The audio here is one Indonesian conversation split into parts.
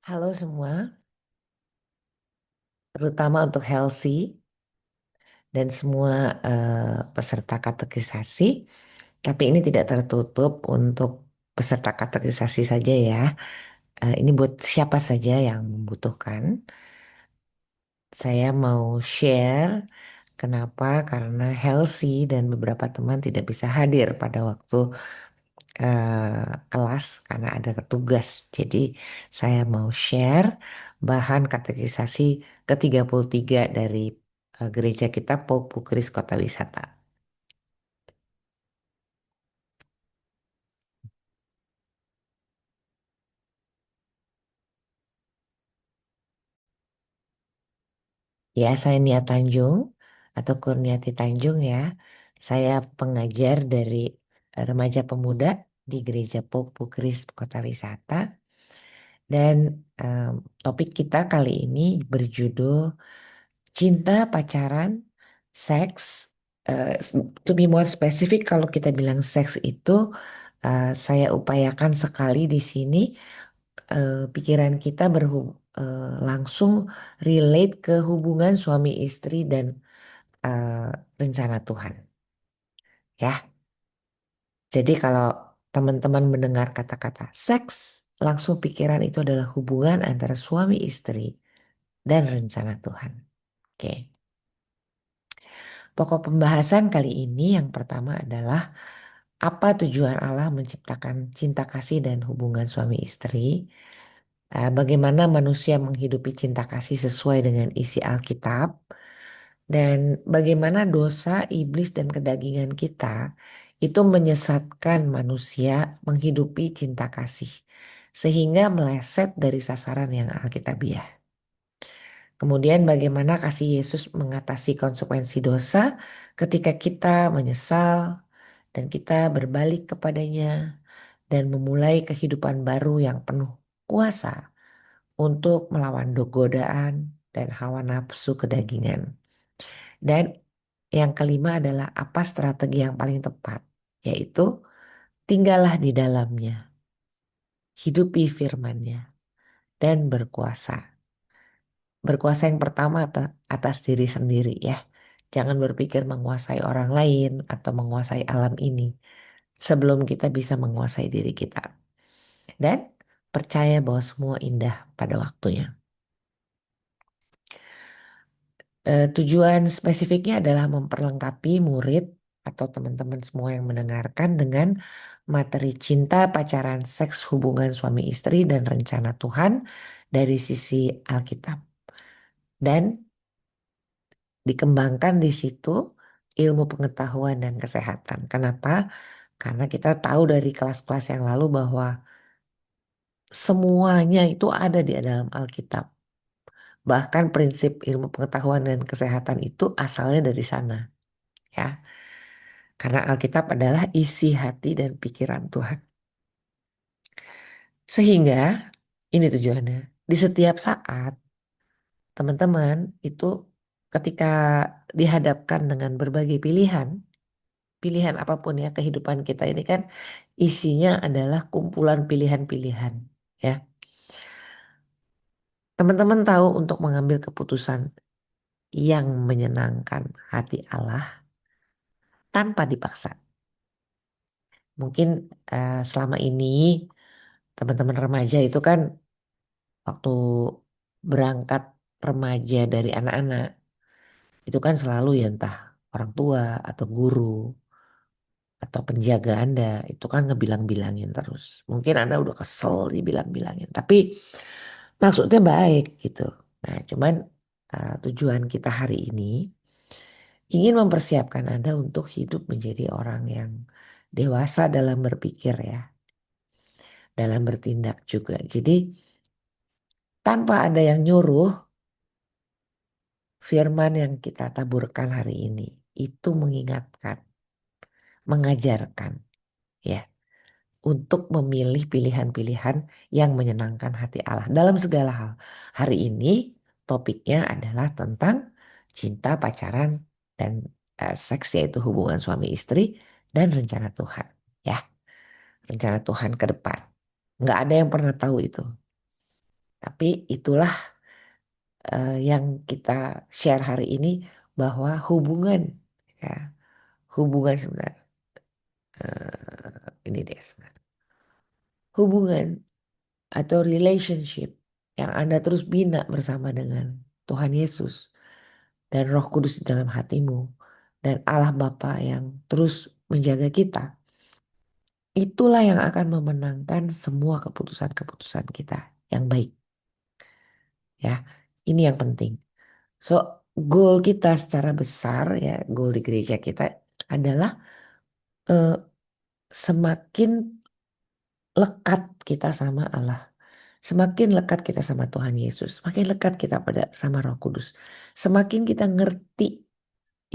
Halo semua, terutama untuk Healthy dan semua peserta katekisasi. Tapi ini tidak tertutup untuk peserta katekisasi saja ya. Ini buat siapa saja yang membutuhkan. Saya mau share kenapa, karena Healthy dan beberapa teman tidak bisa hadir pada waktu kelas karena ada tugas. Jadi saya mau share bahan katekisasi ke-33 dari gereja kita Pauk Bukris Kota Wisata. Ya, saya Nia Tanjung atau Kurniati Tanjung ya. Saya pengajar dari remaja pemuda di gereja Pauk Bukris Kota Wisata. Dan topik kita kali ini berjudul cinta, pacaran, seks. To be more specific, kalau kita bilang seks itu, saya upayakan sekali di sini pikiran kita langsung relate ke hubungan suami istri dan eh, rencana Tuhan. Ya, jadi kalau teman-teman mendengar kata-kata seks, langsung pikiran itu adalah hubungan antara suami istri dan rencana Tuhan. Oke. Pokok pembahasan kali ini yang pertama adalah apa tujuan Allah menciptakan cinta kasih dan hubungan suami istri. Bagaimana manusia menghidupi cinta kasih sesuai dengan isi Alkitab. Dan bagaimana dosa, iblis, dan kedagingan kita itu menyesatkan manusia menghidupi cinta kasih. Sehingga meleset dari sasaran yang Alkitabiah. Kemudian bagaimana kasih Yesus mengatasi konsekuensi dosa ketika kita menyesal dan kita berbalik kepadanya dan memulai kehidupan baru yang penuh kuasa untuk melawan godaan dan hawa nafsu kedagingan. Dan yang kelima adalah apa strategi yang paling tepat, yaitu tinggallah di dalamnya, hidupi firman-Nya, dan berkuasa. Berkuasa yang pertama atas diri sendiri ya. Jangan berpikir menguasai orang lain atau menguasai alam ini sebelum kita bisa menguasai diri kita. Dan percaya bahwa semua indah pada waktunya. Tujuan spesifiknya adalah memperlengkapi murid atau teman-teman semua yang mendengarkan dengan materi cinta, pacaran, seks, hubungan suami istri, dan rencana Tuhan dari sisi Alkitab. Dan dikembangkan di situ ilmu pengetahuan dan kesehatan. Kenapa? Karena kita tahu dari kelas-kelas yang lalu bahwa semuanya itu ada di dalam Alkitab. Bahkan prinsip ilmu pengetahuan dan kesehatan itu asalnya dari sana, ya. Karena Alkitab adalah isi hati dan pikiran Tuhan. Sehingga ini tujuannya. Di setiap saat teman-teman itu ketika dihadapkan dengan berbagai pilihan, pilihan apapun ya, kehidupan kita ini kan isinya adalah kumpulan pilihan-pilihan, ya. Teman-teman tahu untuk mengambil keputusan yang menyenangkan hati Allah tanpa dipaksa. Mungkin selama ini teman-teman remaja itu kan waktu berangkat remaja dari anak-anak itu kan selalu ya entah orang tua atau guru atau penjaga Anda itu kan ngebilang-bilangin terus. Mungkin Anda udah kesel dibilang-bilangin, tapi maksudnya baik gitu. Nah, cuman tujuan kita hari ini ingin mempersiapkan Anda untuk hidup menjadi orang yang dewasa dalam berpikir ya, dalam bertindak juga. Jadi tanpa ada yang nyuruh, firman yang kita taburkan hari ini itu mengingatkan, mengajarkan ya untuk memilih pilihan-pilihan yang menyenangkan hati Allah dalam segala hal. Hari ini topiknya adalah tentang cinta, pacaran, dan seks, yaitu hubungan suami istri dan rencana Tuhan. Ya, rencana Tuhan ke depan. Nggak ada yang pernah tahu itu. Tapi itulah yang kita share hari ini bahwa hubungan ya, hubungan sebenarnya ini deh sebenarnya. Hubungan atau relationship yang Anda terus bina bersama dengan Tuhan Yesus dan Roh Kudus di dalam hatimu dan Allah Bapa yang terus menjaga kita, itulah yang akan memenangkan semua keputusan-keputusan kita yang baik ya. Ini yang penting. So, goal kita secara besar ya, goal di gereja kita adalah eh, semakin lekat kita sama Allah. Semakin lekat kita sama Tuhan Yesus, semakin lekat kita pada sama Roh Kudus. Semakin kita ngerti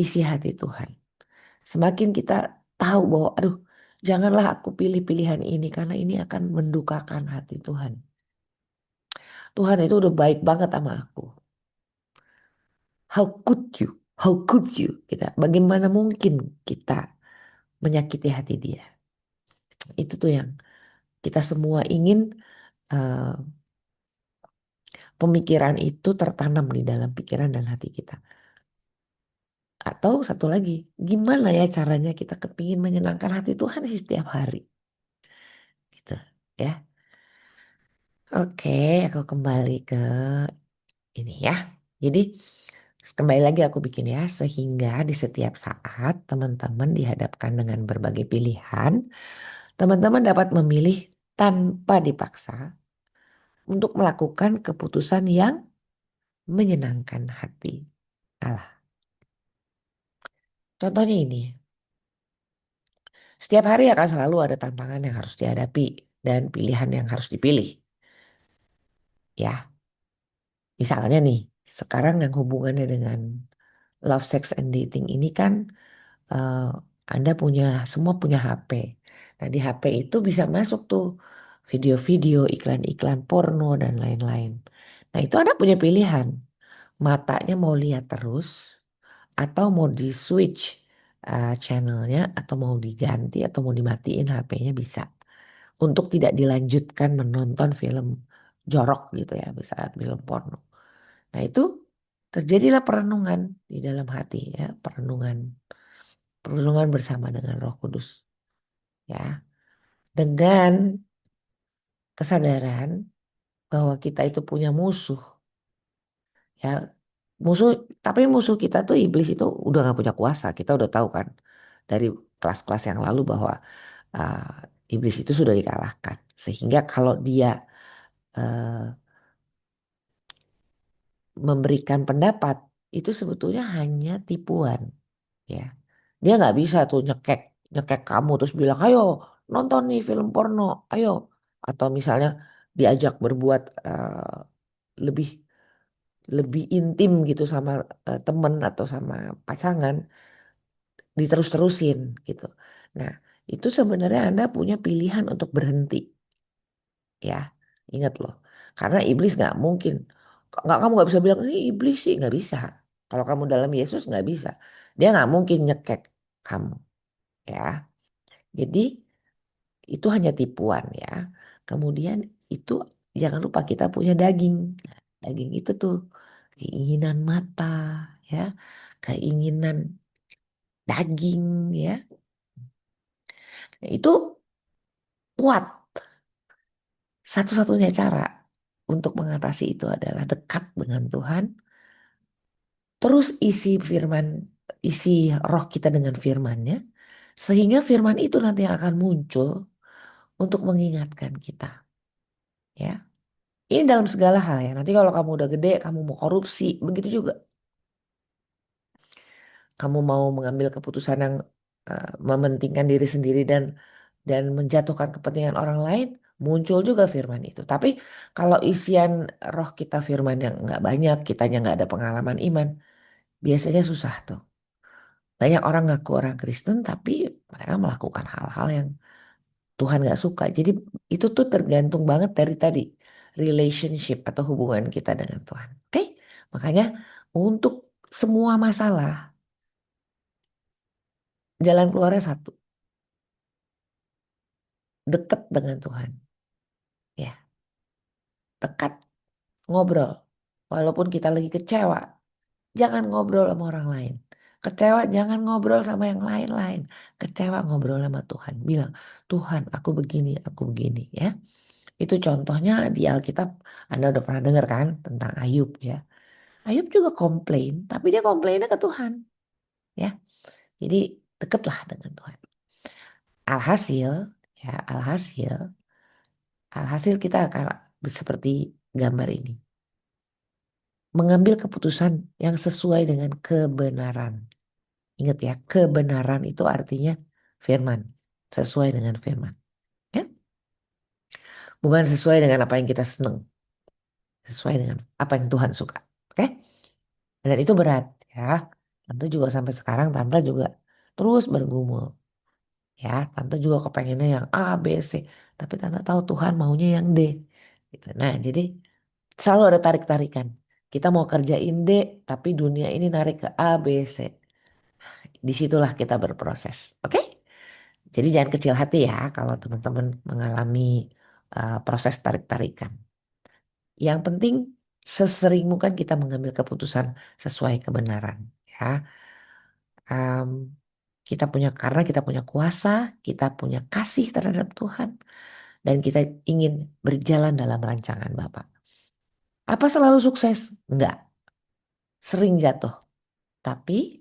isi hati Tuhan. Semakin kita tahu bahwa aduh, janganlah aku pilih pilihan ini karena ini akan mendukakan hati Tuhan. Tuhan itu udah baik banget sama aku. How could you? How could you? Bagaimana mungkin kita menyakiti hati dia? Itu tuh yang kita semua ingin eh, pemikiran itu tertanam di dalam pikiran dan hati kita. Atau satu lagi, gimana ya caranya kita kepingin menyenangkan hati Tuhan sih setiap hari? Gitu ya. Oke, aku kembali ke ini ya. Jadi kembali lagi aku bikin ya, sehingga di setiap saat teman-teman dihadapkan dengan berbagai pilihan, teman-teman dapat memilih tanpa dipaksa untuk melakukan keputusan yang menyenangkan hati Allah. Contohnya ini, setiap hari akan selalu ada tantangan yang harus dihadapi dan pilihan yang harus dipilih. Ya, misalnya nih, sekarang yang hubungannya dengan love, sex, and dating ini kan eh, Anda semua punya HP. Nah di HP itu bisa masuk tuh video-video, iklan-iklan porno dan lain-lain. Nah itu Anda punya pilihan, matanya mau lihat terus atau mau di switch channelnya atau mau diganti atau mau dimatiin HP-nya bisa. Untuk tidak dilanjutkan menonton film jorok gitu ya, misalnya film porno. Nah itu terjadilah perenungan di dalam hati ya, perenungan perenungan bersama dengan Roh Kudus ya, dengan kesadaran bahwa kita itu punya musuh ya, musuh. Tapi musuh kita tuh iblis itu udah nggak punya kuasa, kita udah tahu kan dari kelas-kelas yang lalu bahwa uh, iblis itu sudah dikalahkan, sehingga kalau dia uh, memberikan pendapat itu sebetulnya hanya tipuan ya. Dia nggak bisa tuh nyekek nyekek kamu terus bilang ayo nonton nih film porno, ayo, atau misalnya diajak berbuat lebih lebih intim gitu sama temen atau sama pasangan, diterus-terusin gitu. Nah itu sebenarnya Anda punya pilihan untuk berhenti ya, ingat loh, karena iblis nggak mungkin, nggak, kamu nggak bisa bilang ini iblis sih, nggak bisa. Kalau kamu dalam Yesus nggak bisa, dia nggak mungkin nyekek kamu ya. Jadi itu hanya tipuan ya. Kemudian itu jangan lupa kita punya daging. Daging itu tuh keinginan mata ya, keinginan daging ya. Itu kuat. Satu-satunya cara untuk mengatasi itu adalah dekat dengan Tuhan. Terus isi roh kita dengan firman-Nya, sehingga firman itu nanti akan muncul untuk mengingatkan kita. Ya, ini dalam segala hal ya. Nanti kalau kamu udah gede, kamu mau korupsi, begitu juga. Kamu mau mengambil keputusan yang mementingkan diri sendiri dan menjatuhkan kepentingan orang lain, muncul juga firman itu. Tapi kalau isian roh kita firman yang nggak banyak, kitanya nggak ada pengalaman iman, biasanya susah tuh. Banyak orang ngaku orang Kristen, tapi mereka melakukan hal-hal yang Tuhan nggak suka. Jadi itu tuh tergantung banget dari tadi relationship atau hubungan kita dengan Tuhan. Oke, makanya untuk semua masalah jalan keluarnya satu, dekat dengan Tuhan. Ya, dekat. ngobrol. Walaupun kita lagi kecewa, jangan ngobrol sama orang lain. Kecewa jangan ngobrol sama yang lain-lain. Kecewa ngobrol sama Tuhan. Bilang, Tuhan aku begini ya. Itu contohnya di Alkitab, Anda udah pernah dengar kan tentang Ayub ya. Ayub juga komplain, tapi dia komplainnya ke Tuhan ya. Jadi deketlah dengan Tuhan. Alhasil, ya alhasil kita akan seperti gambar ini. Mengambil keputusan yang sesuai dengan kebenaran. Ingat ya, kebenaran itu artinya firman. Sesuai dengan firman. Ya? Bukan sesuai dengan apa yang kita seneng. Sesuai dengan apa yang Tuhan suka. Oke? Dan itu berat ya. Tante juga sampai sekarang Tante juga terus bergumul. Ya, Tante juga kepengennya yang A, B, C. Tapi Tante tahu Tuhan maunya yang D. Gitu. Nah, jadi selalu ada tarik-tarikan. Kita mau kerjain D, tapi dunia ini narik ke A, B, C. Disitulah kita berproses. Oke? Jadi jangan kecil hati ya kalau teman-teman mengalami proses tarik-tarikan. Yang penting sesering mungkin kita mengambil keputusan sesuai kebenaran. Ya, Em, kita punya karena kita punya kuasa, kita punya kasih terhadap Tuhan, dan kita ingin berjalan dalam rancangan Bapa. Apa selalu sukses? Enggak, sering jatuh. Tapi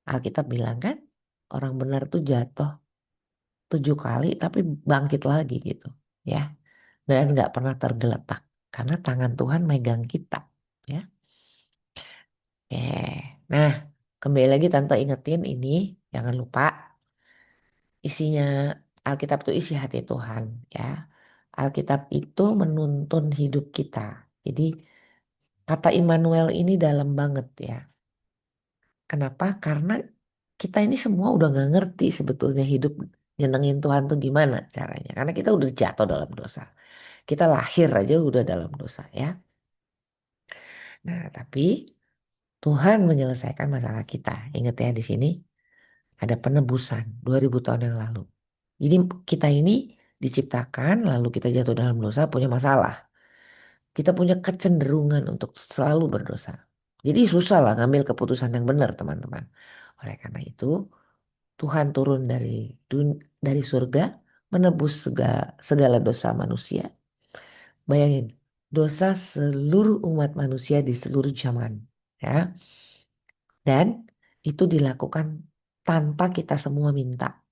Alkitab bilang kan, orang benar tuh jatuh 7 kali tapi bangkit lagi gitu. Ya, dan nggak pernah tergeletak karena tangan Tuhan megang kita. Ya, oke. Nah, kembali lagi Tante ingetin ini, jangan lupa isinya Alkitab itu isi hati Tuhan. Ya, Alkitab itu menuntun hidup kita. Jadi kata Immanuel ini dalam banget ya. Kenapa? Karena kita ini semua udah nggak ngerti sebetulnya hidup nyenengin Tuhan tuh gimana caranya. Karena kita udah jatuh dalam dosa. Kita lahir aja udah dalam dosa ya. Nah, tapi Tuhan menyelesaikan masalah kita. Ingat ya di sini ada penebusan 2000 tahun yang lalu. Jadi kita ini diciptakan lalu kita jatuh dalam dosa punya masalah. Kita punya kecenderungan untuk selalu berdosa. Jadi susah lah ngambil keputusan yang benar teman-teman. Oleh karena itu Tuhan turun dari surga menebus segala dosa manusia. Bayangin dosa seluruh umat manusia di seluruh zaman. Ya. Dan itu dilakukan tanpa kita semua minta.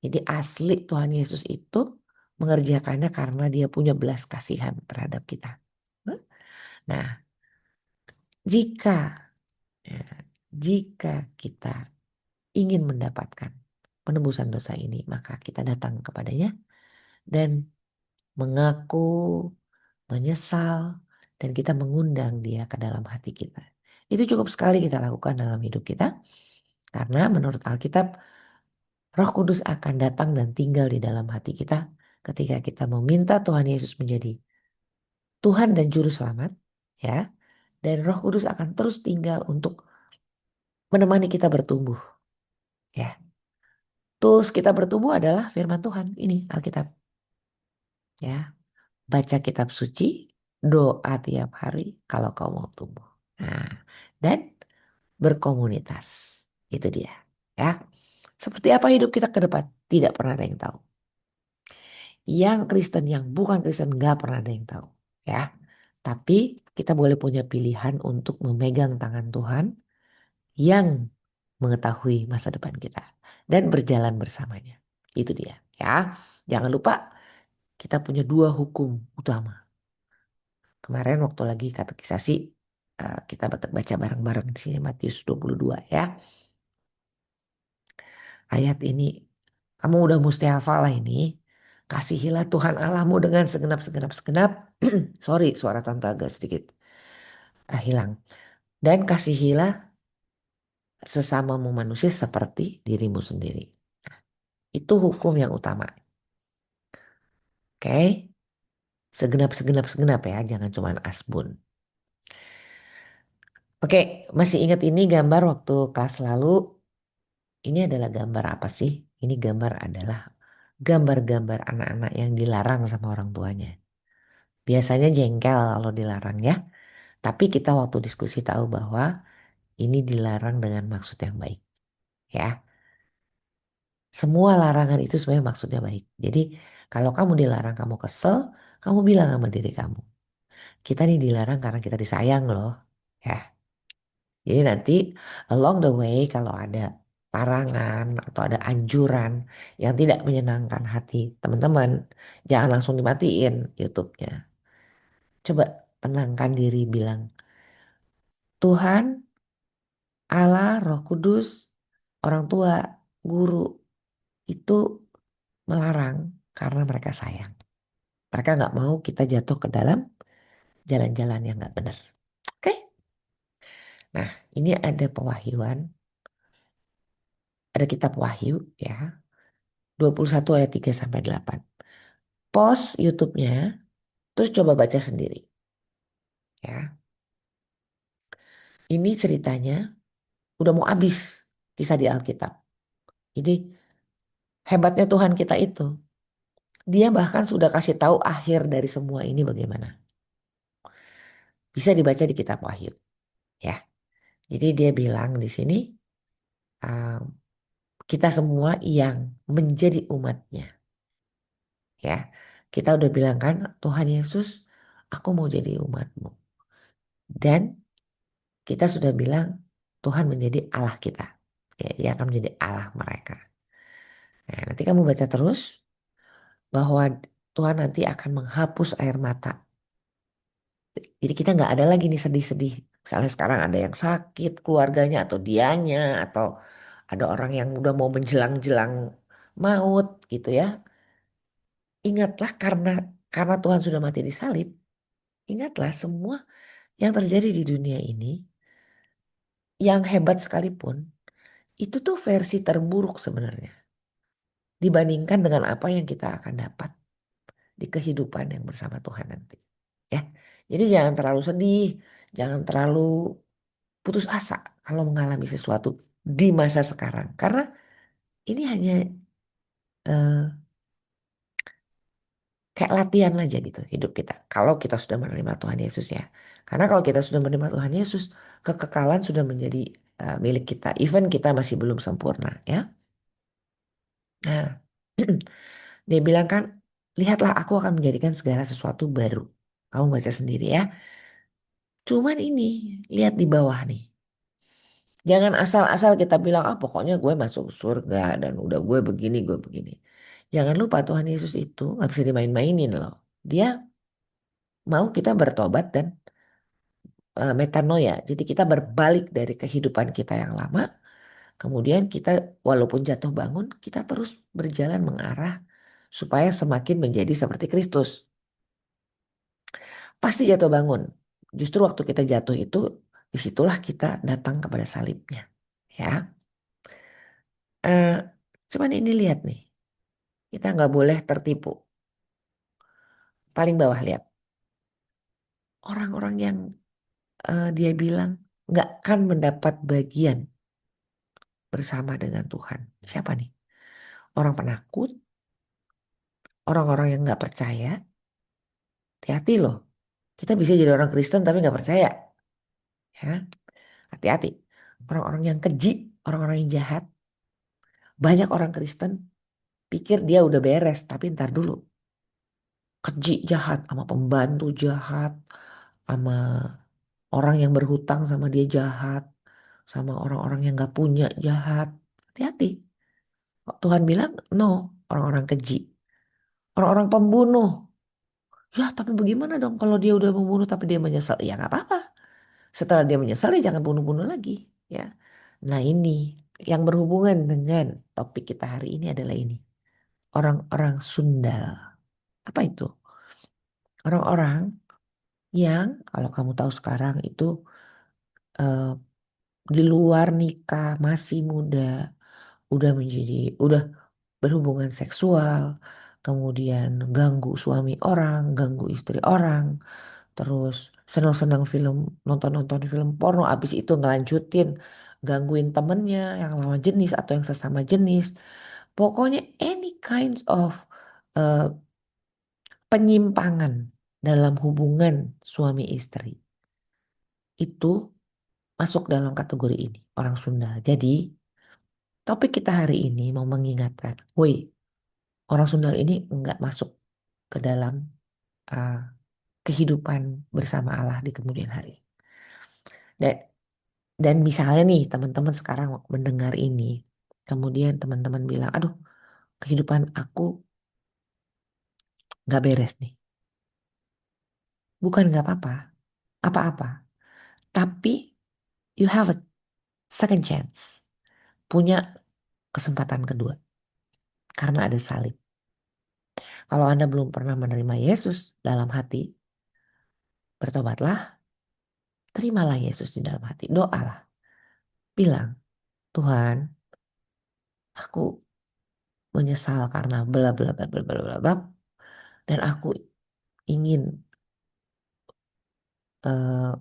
Jadi asli Tuhan Yesus itu mengerjakannya karena dia punya belas kasihan terhadap kita. Nah, jika ya, jika kita ingin mendapatkan penebusan dosa ini, maka kita datang kepadanya dan mengaku, menyesal, dan kita mengundang dia ke dalam hati kita. Itu cukup sekali kita lakukan dalam hidup kita. Karena menurut Alkitab, Roh Kudus akan datang dan tinggal di dalam hati kita ketika kita meminta Tuhan Yesus menjadi Tuhan dan Juru Selamat. Ya, dan Roh Kudus akan terus tinggal untuk menemani kita bertumbuh. Ya, tools kita bertumbuh adalah firman Tuhan. Ini Alkitab. Ya, baca kitab suci, doa tiap hari kalau kau mau tumbuh. Nah, dan berkomunitas. Itu dia. Ya. Seperti apa hidup kita ke depan? Tidak pernah ada yang tahu. Yang Kristen, yang bukan Kristen nggak pernah ada yang tahu. Ya. Tapi kita boleh punya pilihan untuk memegang tangan Tuhan yang mengetahui masa depan kita. Dan berjalan bersamanya. Itu dia. Ya. Jangan lupa kita punya 2 hukum utama. Kemarin waktu lagi katekisasi kita baca bareng-bareng di sini Matius 22 ya. Ayat ini kamu udah mesti hafal lah ini. Kasihilah Tuhan Allahmu dengan segenap. Sorry suara tante agak sedikit hilang. Dan kasihilah sesamamu manusia seperti dirimu sendiri. Itu hukum yang utama. Oke. Segenap ya. Jangan cuma asbun. Oke. Masih ingat ini gambar waktu kelas lalu. Ini adalah gambar apa sih? Ini gambar adalah gambar-gambar anak-anak yang dilarang sama orang tuanya. Biasanya jengkel kalau dilarang ya. Tapi kita waktu diskusi tahu bahwa ini dilarang dengan maksud yang baik. Ya, semua larangan itu sebenarnya maksudnya baik. Jadi kalau kamu dilarang kamu kesel, kamu bilang sama diri kamu, kita nih dilarang karena kita disayang loh. Ya, jadi nanti along the way kalau ada larangan atau ada anjuran yang tidak menyenangkan hati teman-teman, jangan langsung dimatiin YouTube-nya. Coba tenangkan diri bilang, Tuhan, Allah, Roh Kudus, orang tua, guru itu melarang karena mereka sayang. Mereka nggak mau kita jatuh ke dalam jalan-jalan yang nggak benar. Oke? Nah, ini ada pewahyuan, ada kitab Wahyu ya, 21 ayat 3 sampai 8. Pause YouTube-nya, terus coba baca sendiri ya. Ini ceritanya udah mau habis kisah di Alkitab. Jadi hebatnya Tuhan kita itu, dia bahkan sudah kasih tahu akhir dari semua ini bagaimana. Bisa dibaca di kitab Wahyu ya. Jadi dia bilang di sini, uh, kita semua yang menjadi umatnya ya. Kita udah bilang kan, Tuhan Yesus, aku mau jadi umatmu. Dan kita sudah bilang Tuhan menjadi Allah kita. Ya, dia akan menjadi Allah mereka. Nah, nanti kamu baca terus bahwa Tuhan nanti akan menghapus air mata. Jadi kita nggak ada lagi nih sedih-sedih. Misalnya sekarang ada yang sakit keluarganya atau dianya atau ada orang yang udah mau menjelang-jelang maut gitu ya. Ingatlah karena Tuhan sudah mati di salib. Ingatlah semua yang terjadi di dunia ini yang hebat sekalipun itu tuh versi terburuk sebenarnya dibandingkan dengan apa yang kita akan dapat di kehidupan yang bersama Tuhan nanti. Ya. Jadi jangan terlalu sedih, jangan terlalu putus asa kalau mengalami sesuatu di masa sekarang. Karena ini hanya eh, kayak latihan aja gitu hidup kita. Kalau kita sudah menerima Tuhan Yesus ya. Karena kalau kita sudah menerima Tuhan Yesus, kekekalan sudah menjadi milik kita. Even kita masih belum sempurna ya. Nah, dia bilang kan, lihatlah aku akan menjadikan segala sesuatu baru. Kamu baca sendiri ya. Cuman ini, lihat di bawah nih. Jangan asal-asal kita bilang, ah pokoknya gue masuk surga dan udah gue begini, gue begini. Jangan lupa Tuhan Yesus itu nggak bisa dimain-mainin loh. Dia mau kita bertobat dan metanoia. Jadi kita berbalik dari kehidupan kita yang lama. Kemudian kita walaupun jatuh bangun, kita terus berjalan mengarah supaya semakin menjadi seperti Kristus. Pasti jatuh bangun. Justru waktu kita jatuh itu, disitulah kita datang kepada salibnya. Ya, eh, cuman ini lihat nih, kita nggak boleh tertipu. Paling bawah lihat orang-orang yang dia bilang nggak akan mendapat bagian bersama dengan Tuhan. Siapa nih? Orang penakut, orang-orang yang nggak percaya. Hati-hati loh. Kita bisa jadi orang Kristen tapi nggak percaya. Ya, hati-hati. Orang-orang yang keji, orang-orang yang jahat. Banyak orang Kristen pikir dia udah beres, tapi ntar dulu. Keji jahat, sama pembantu jahat, sama orang yang berhutang sama dia jahat, sama orang-orang yang gak punya jahat. Hati-hati. Tuhan bilang, no, orang-orang keji. Orang-orang pembunuh. Ya, tapi bagaimana dong kalau dia udah membunuh tapi dia menyesal? Ya nggak apa-apa. Setelah dia menyesal, ya jangan bunuh-bunuh lagi. Ya. Nah ini, yang berhubungan dengan topik kita hari ini adalah ini. Orang-orang sundal. Apa itu? Orang-orang yang kalau kamu tahu sekarang itu eh, di luar nikah masih muda, udah berhubungan seksual, kemudian ganggu suami orang, ganggu istri orang, terus senang-senang film, nonton-nonton film porno, abis itu ngelanjutin gangguin temennya yang lawan jenis atau yang sesama jenis. Pokoknya any kinds of eh, penyimpangan. dalam hubungan suami istri itu masuk dalam kategori ini, orang Sunda. Jadi, topik kita hari ini mau mengingatkan, woi, orang Sunda ini nggak masuk ke dalam uh, kehidupan bersama Allah di kemudian hari. Dan, dan misalnya nih, teman-teman sekarang mendengar ini, kemudian teman-teman bilang, aduh, kehidupan aku nggak beres nih. Bukan nggak apa-apa, apa-apa. Tapi you have a second chance. Punya kesempatan kedua. Karena ada salib. Kalau Anda belum pernah menerima Yesus dalam hati, bertobatlah, terimalah Yesus di dalam hati. Doalah. Bilang, Tuhan, aku menyesal karena bla bla bla bla bla bla bla. Dan aku ingin eh,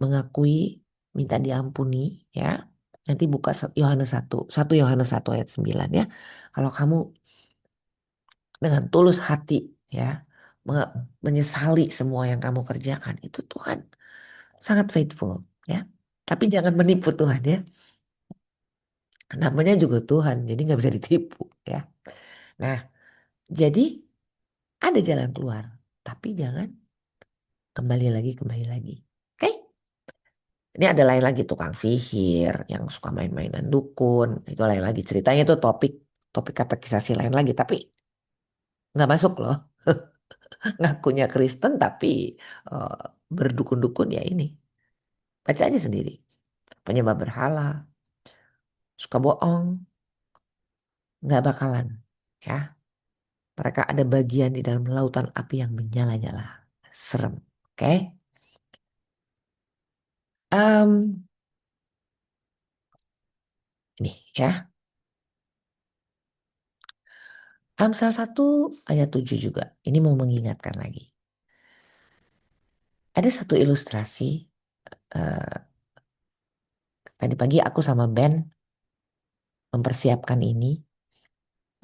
mengakui, minta diampuni ya. Nanti buka Yohanes 1, 1 Yohanes 1 ayat 9 ya. Kalau kamu dengan tulus hati ya, menyesali semua yang kamu kerjakan, itu Tuhan sangat faithful ya. Tapi jangan menipu Tuhan ya. Namanya juga Tuhan, jadi nggak bisa ditipu ya. Nah, jadi ada jalan keluar, tapi jangan kembali lagi, kembali lagi. Oke? Ini ada lain lagi tukang sihir yang suka main-mainan dukun, itu lain lagi ceritanya itu topik topik katekisasi lain lagi, tapi nggak masuk loh. Ngakunya Kristen tapi eh, berdukun-dukun ya ini. Baca aja sendiri. Penyembah berhala, suka bohong, nggak bakalan ya. Mereka ada bagian di dalam lautan api yang menyala-nyala. Serem. Oke. Em, ini ya. Amsal 1 ayat 7 juga. Ini mau mengingatkan lagi. Ada satu ilustrasi. eh, Tadi pagi aku sama Ben mempersiapkan ini.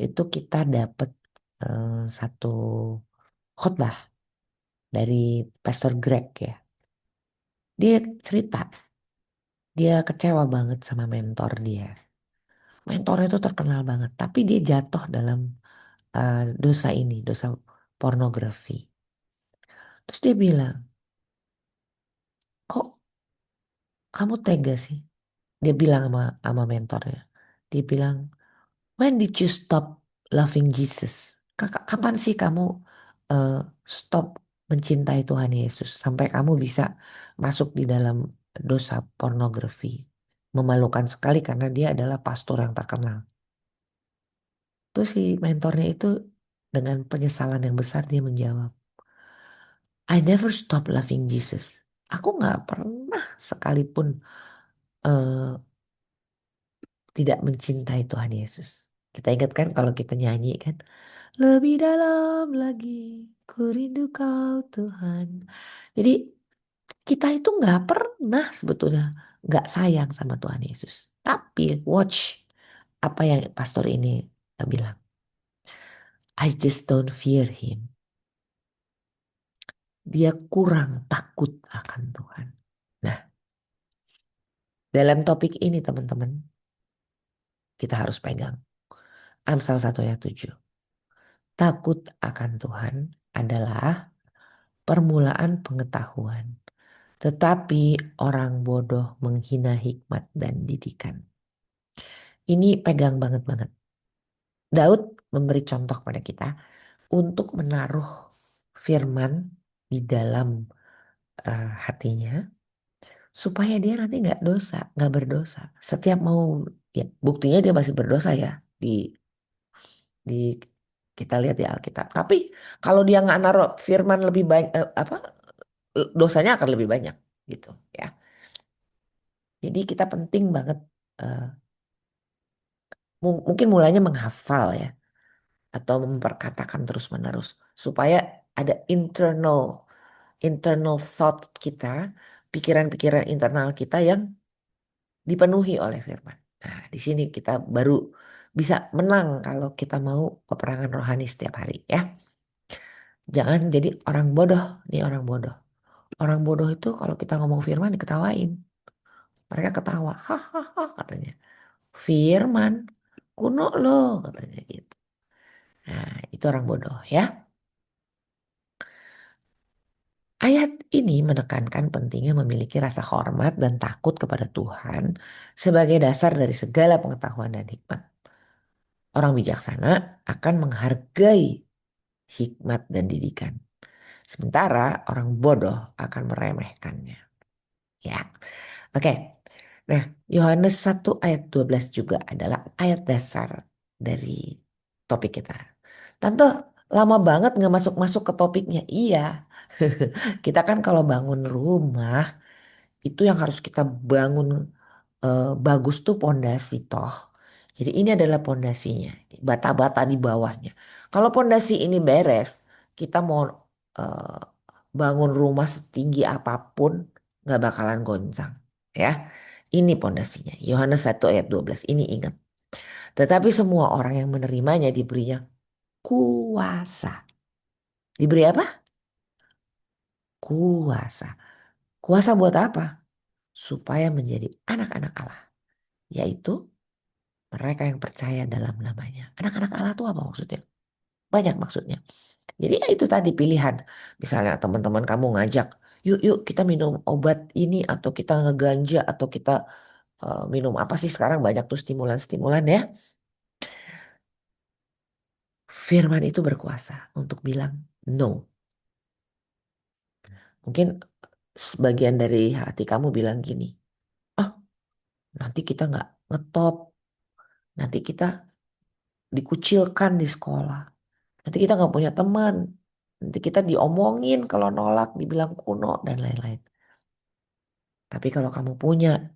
Itu kita dapat satu khotbah dari Pastor Greg ya. Dia cerita. Dia kecewa banget sama mentor dia. Mentornya itu terkenal banget. Tapi dia jatuh dalam dosa ini. Dosa pornografi. Terus dia bilang, kok kamu tega sih? Dia bilang sama mentornya. Dia bilang, when did you stop loving Jesus? Kapan sih kamu eh, stop mencintai Tuhan Yesus? Sampai kamu bisa masuk di dalam dosa pornografi. Memalukan sekali karena dia adalah pastor yang terkenal. Terus si mentornya itu dengan penyesalan yang besar dia menjawab, I never stop loving Jesus. Aku nggak pernah sekalipun eh, tidak mencintai Tuhan Yesus. Kita ingatkan kalau kita nyanyi kan, lebih dalam lagi ku rindu kau Tuhan. Jadi kita itu nggak pernah sebetulnya nggak sayang sama Tuhan Yesus. Tapi watch apa yang pastor ini bilang. I just don't fear him. Dia kurang takut akan Tuhan. Nah, dalam topik ini teman-teman, kita harus pegang. Amsal 1 ayat 7. Takut akan Tuhan adalah permulaan pengetahuan. Tetapi orang bodoh menghina hikmat dan didikan. Ini pegang banget-banget. Daud memberi contoh pada kita untuk menaruh firman di dalam hatinya supaya dia nanti nggak dosa, nggak berdosa. Setiap mau, ya buktinya dia masih berdosa ya di di kita lihat di Alkitab. Tapi kalau dia nggak naruh firman lebih banyak, apa dosanya akan lebih banyak gitu ya. Jadi kita penting banget eh, mungkin mulainya menghafal ya atau memperkatakan terus-menerus supaya ada internal thought kita, pikiran-pikiran internal kita yang dipenuhi oleh firman. Nah, di sini kita baru bisa menang kalau kita mau peperangan rohani setiap hari ya. Jangan jadi orang bodoh. Nih orang bodoh. Orang bodoh itu kalau kita ngomong firman diketawain. Mereka ketawa. Hahaha katanya. Firman. Kuno loh katanya gitu. Nah itu orang bodoh ya. Ayat ini menekankan pentingnya memiliki rasa hormat dan takut kepada Tuhan sebagai dasar dari segala pengetahuan dan hikmat. Orang bijaksana akan menghargai hikmat dan didikan. Sementara orang bodoh akan meremehkannya. Ya, oke. Nah, Yohanes 1 ayat 12 juga adalah ayat dasar dari topik kita. Tante, lama banget nggak masuk-masuk ke topiknya. Iya, kita kan kalau bangun rumah itu yang harus kita bangun bagus tuh pondasi toh. Jadi ini adalah pondasinya, bata-bata di bawahnya. Kalau pondasi ini beres, kita mau eh, bangun rumah setinggi apapun nggak bakalan goncang, ya. Ini pondasinya. Yohanes 1 ayat 12 ini ingat. Tetapi semua orang yang menerimanya diberinya kuasa. Diberi apa? Kuasa. Kuasa buat apa? Supaya menjadi anak-anak Allah, yaitu mereka yang percaya dalam namanya. Anak-anak Allah itu apa maksudnya? Banyak maksudnya. Jadi ya itu tadi pilihan. Misalnya teman-teman kamu ngajak, yuk yuk kita minum obat ini atau kita ngeganja atau kita minum apa sih sekarang banyak tuh stimulan-stimulan ya. Firman itu berkuasa untuk bilang no. Mungkin sebagian dari hati kamu bilang gini, ah nanti kita nggak ngetop, nanti kita dikucilkan di sekolah. Nanti kita nggak punya teman. Nanti kita diomongin kalau nolak, dibilang kuno dan lain-lain. Tapi kalau kamu punya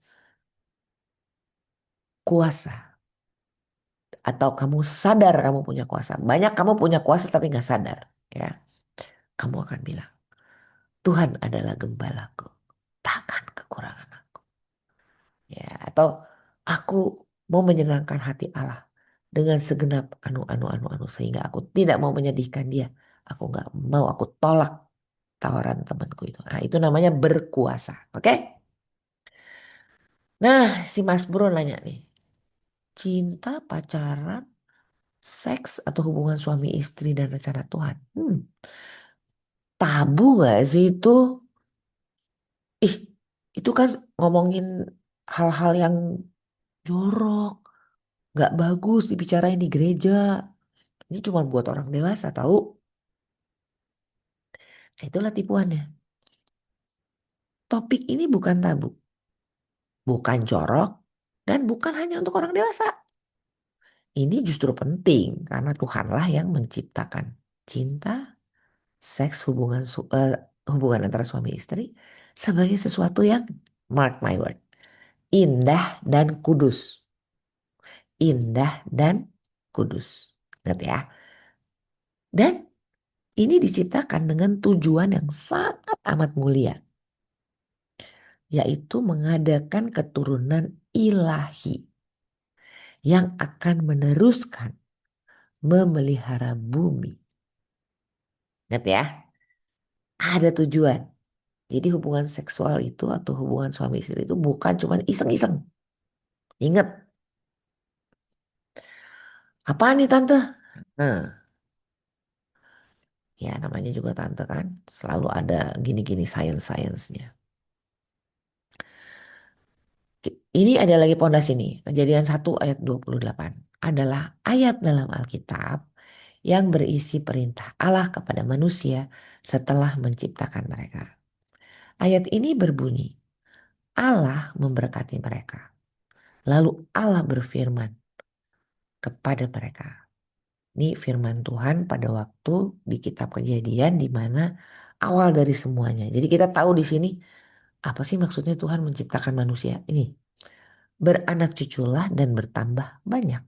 kuasa atau kamu sadar kamu punya kuasa, banyak kamu punya kuasa tapi nggak sadar, ya, kamu akan bilang Tuhan adalah gembalaku, takkan kekurangan aku, ya. Atau aku mau menyenangkan hati Allah dengan segenap anu sehingga aku tidak mau menyedihkan dia. Aku nggak mau, aku tolak tawaran temanku itu. Nah, itu namanya berkuasa. Oke? Nah, si Mas Bro nanya nih. Cinta, pacaran, seks, atau hubungan suami istri dan rencana Tuhan. Tabu gak sih itu? Ih, itu kan ngomongin hal-hal yang jorok. Gak bagus dibicarain di gereja. Ini cuma buat orang dewasa tahu. Nah, itulah tipuannya. Topik ini bukan tabu. Bukan jorok. Dan bukan hanya untuk orang dewasa. Ini justru penting karena Tuhanlah yang menciptakan cinta, seks, hubungan antara suami istri sebagai sesuatu yang, mark my word, indah dan kudus. Indah dan kudus. Ingat ya. Dan ini diciptakan dengan tujuan yang sangat amat mulia, yaitu mengadakan keturunan ilahi yang akan meneruskan memelihara bumi. Ingat ya, ada tujuan. Jadi hubungan seksual itu atau hubungan suami istri itu bukan cuma iseng-iseng. Ingat, apa nih tante? Nah, ya namanya juga tante kan. Selalu ada gini-gini science-science-nya. Ini ada lagi pondasi nih. Kejadian 1 ayat 28 adalah ayat dalam Alkitab yang berisi perintah Allah kepada manusia setelah menciptakan mereka. Ayat ini berbunyi, Allah memberkati mereka. Lalu Allah berfirman kepada mereka. Ini firman Tuhan pada waktu di kitab Kejadian di mana awal dari semuanya. Jadi kita tahu di sini apa sih maksudnya Tuhan menciptakan manusia? Ini, beranak cuculah dan bertambah banyak.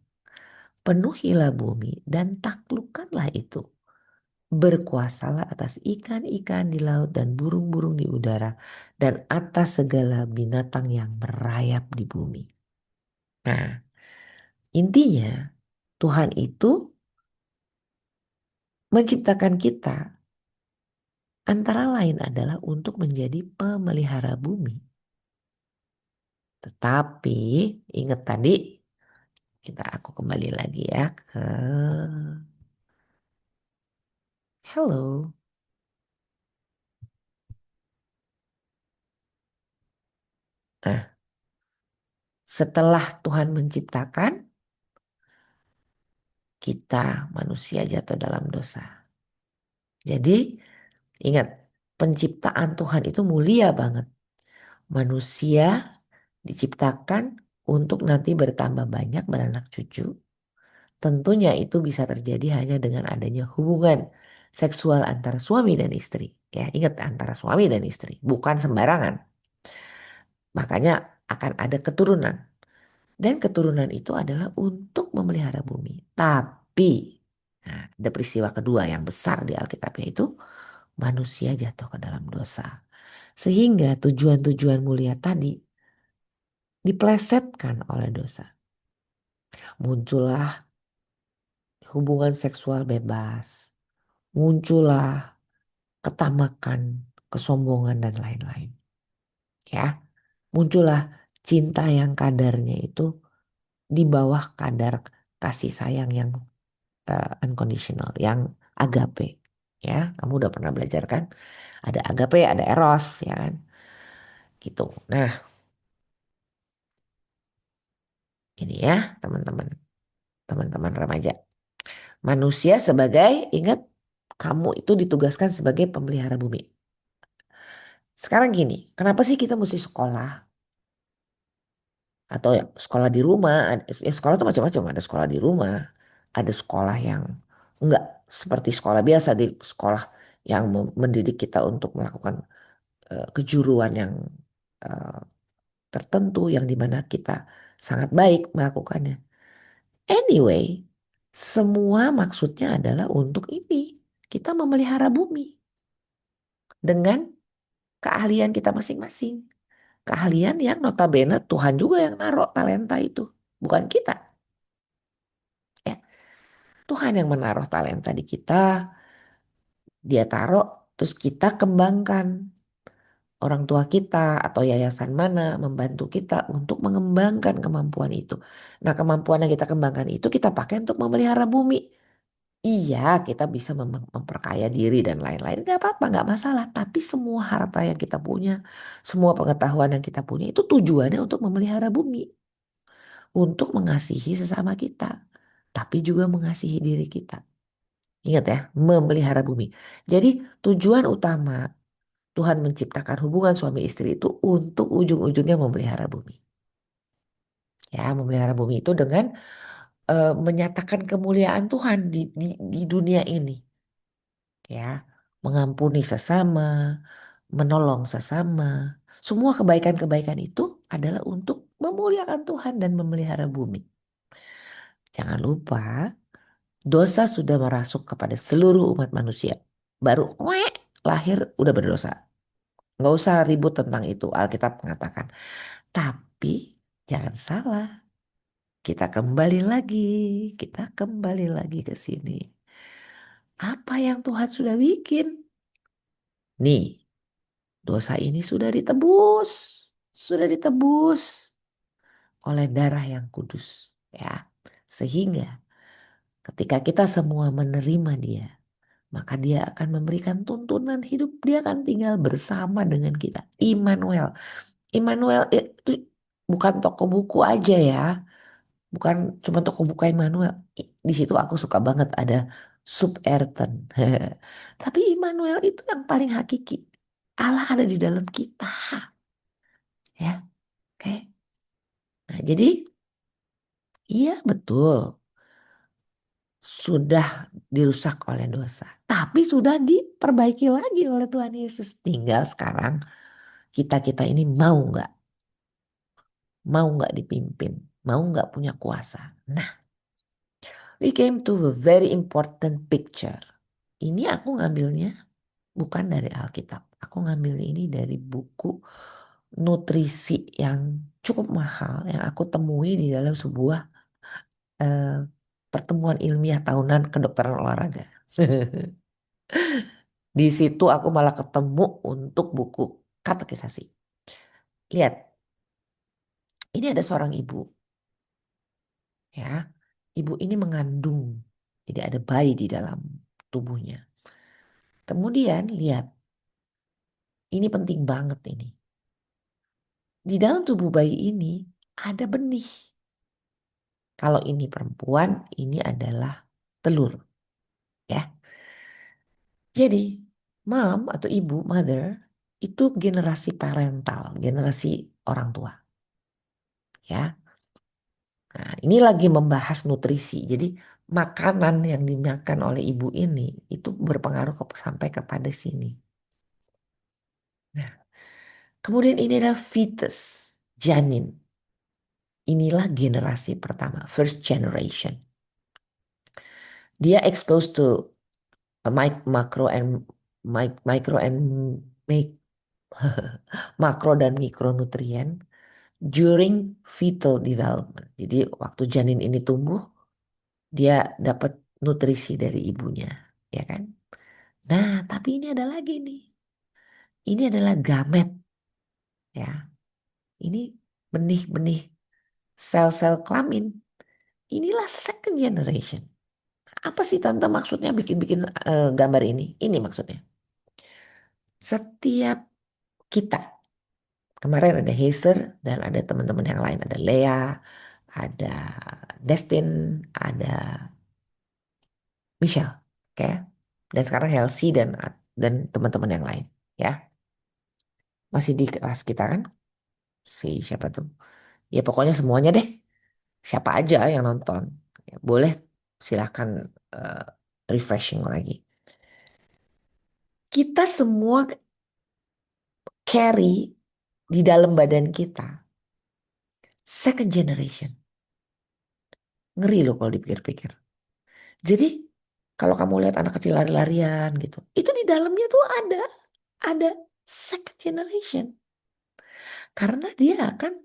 Penuhilah bumi dan taklukkanlah itu. Berkuasalah atas ikan-ikan di laut dan burung-burung di udara dan atas segala binatang yang merayap di bumi. Nah, intinya Tuhan itu menciptakan kita Antara lain adalah untuk menjadi pemelihara bumi. Tetapi ingat tadi, aku kembali lagi ya ke hello. Nah, setelah Tuhan menciptakan, kita manusia jatuh dalam dosa. Jadi ingat, penciptaan Tuhan itu mulia banget. Manusia diciptakan untuk nanti bertambah banyak beranak cucu. Tentunya itu bisa terjadi hanya dengan adanya hubungan seksual antara suami dan istri. Ya, ingat antara suami dan istri, bukan sembarangan. Makanya akan ada keturunan. Dan keturunan itu adalah untuk memelihara bumi. Tapi, nah, ada peristiwa kedua yang besar di Alkitab yaitu manusia jatuh ke dalam dosa. Sehingga tujuan-tujuan mulia tadi diplesetkan oleh dosa. Muncullah hubungan seksual bebas. Muncullah ketamakan, kesombongan dan lain-lain. Ya, muncullah cinta yang kadarnya itu di bawah kadar kasih sayang yang unconditional, yang agape. Ya, kamu udah pernah belajar kan? Ada agape, ada eros, ya kan? Gitu. Nah, ini ya, teman-teman, teman-teman remaja. Manusia sebagai, ingat, kamu itu ditugaskan sebagai pemelihara bumi. Sekarang gini, kenapa sih kita mesti sekolah? Atau ya sekolah di rumah, ya sekolah itu macam-macam, ada sekolah di rumah, ada sekolah yang enggak seperti sekolah biasa, di sekolah yang mendidik kita untuk melakukan kejuruan yang eh, tertentu yang dimana kita sangat baik melakukannya. Anyway, semua maksudnya adalah untuk ini, kita memelihara bumi dengan keahlian kita masing-masing. Keahlian yang notabene Tuhan juga yang naruh talenta itu, bukan kita. Ya, Tuhan yang menaruh talenta di kita, dia taruh, terus kita kembangkan. Orang tua kita atau yayasan mana membantu kita untuk mengembangkan kemampuan itu. Nah, kemampuan yang kita kembangkan itu kita pakai untuk memelihara bumi. Iya, kita bisa memperkaya diri dan lain-lain. Gak apa-apa, gak masalah. Tapi semua harta yang kita punya, semua pengetahuan yang kita punya itu tujuannya untuk memelihara bumi. Untuk mengasihi sesama kita. Tapi juga mengasihi diri kita. Ingat ya, memelihara bumi. Jadi tujuan utama Tuhan menciptakan hubungan suami istri itu untuk ujung-ujungnya memelihara bumi. Ya, memelihara bumi itu dengan menyatakan kemuliaan Tuhan di dunia ini. Ya, mengampuni sesama, menolong sesama. Semua kebaikan-kebaikan itu adalah untuk memuliakan Tuhan dan memelihara bumi. Jangan lupa, dosa sudah merasuk kepada seluruh umat manusia. Baru lahir udah berdosa. Nggak usah ribut tentang itu. Alkitab mengatakan. Tapi jangan salah, kita kembali lagi ke sini. Apa yang Tuhan sudah bikin? Nih, dosa ini sudah ditebus oleh darah yang kudus, ya. Sehingga ketika kita semua menerima Dia, maka Dia akan memberikan tuntunan hidup. Dia akan tinggal bersama dengan kita. Immanuel, Immanuel itu bukan toko buku aja ya. Bukan cuma toko buku Immanuel. Di situ aku suka banget ada Subterten. Tapi Immanuel itu yang paling hakiki. Allah ada di dalam kita. Ya, oke. Nah, jadi iya betul. Sudah dirusak oleh dosa. Tapi sudah diperbaiki lagi oleh Tuhan Yesus. Tinggal sekarang kita-kita ini mau nggak? Mau nggak dipimpin? Mau nggak punya kuasa? Nah, we came to a very important picture. Ini aku ngambilnya bukan dari Alkitab. Aku ngambil ini dari buku nutrisi yang cukup mahal yang aku temui di dalam sebuah eh, pertemuan ilmiah tahunan kedokteran olahraga. Di situ aku malah ketemu untuk buku katekisasi. Lihat, ini ada seorang ibu, ya. Ibu ini mengandung, jadi ada bayi di dalam tubuhnya. Kemudian lihat, ini penting banget ini. Di dalam tubuh bayi ini ada benih. Kalau ini perempuan, ini adalah telur, ya. Jadi, mom atau ibu, mother, itu generasi parental, generasi orang tua, ya. Nah, ini lagi membahas nutrisi. Jadi, makanan yang dimakan oleh ibu ini itu berpengaruh sampai kepada sini. Nah, kemudian ini adalah fetus, janin. Inilah generasi pertama, first generation. Dia exposed to macro and micro and mic- makro dan mikronutrien during fetal development. Jadi waktu janin ini tumbuh, dia dapat nutrisi dari ibunya, ya kan? Nah, tapi ini ada lagi nih. Ini adalah gamet, ya. Ini benih-benih sel-sel kelamin. Inilah second generation. Apa sih tante maksudnya bikin-bikin gambar ini? Ini maksudnya. Setiap kita, kemarin ada Hazer dan ada teman-teman yang lain. Ada Lea, ada Destin, ada Michelle, oke? Dan sekarang Helsi dan teman-teman yang lain, ya. Masih di kelas kita kan? Si siapa tuh? Ya pokoknya semuanya deh. Siapa aja yang nonton, ya, boleh silahkan eh, refreshing lagi. Kita semua carry di dalam badan kita second generation. Ngeri loh kalau dipikir-pikir. Jadi kalau kamu lihat anak kecil lari-larian gitu, itu di dalamnya tuh ada second generation. Karena dia akan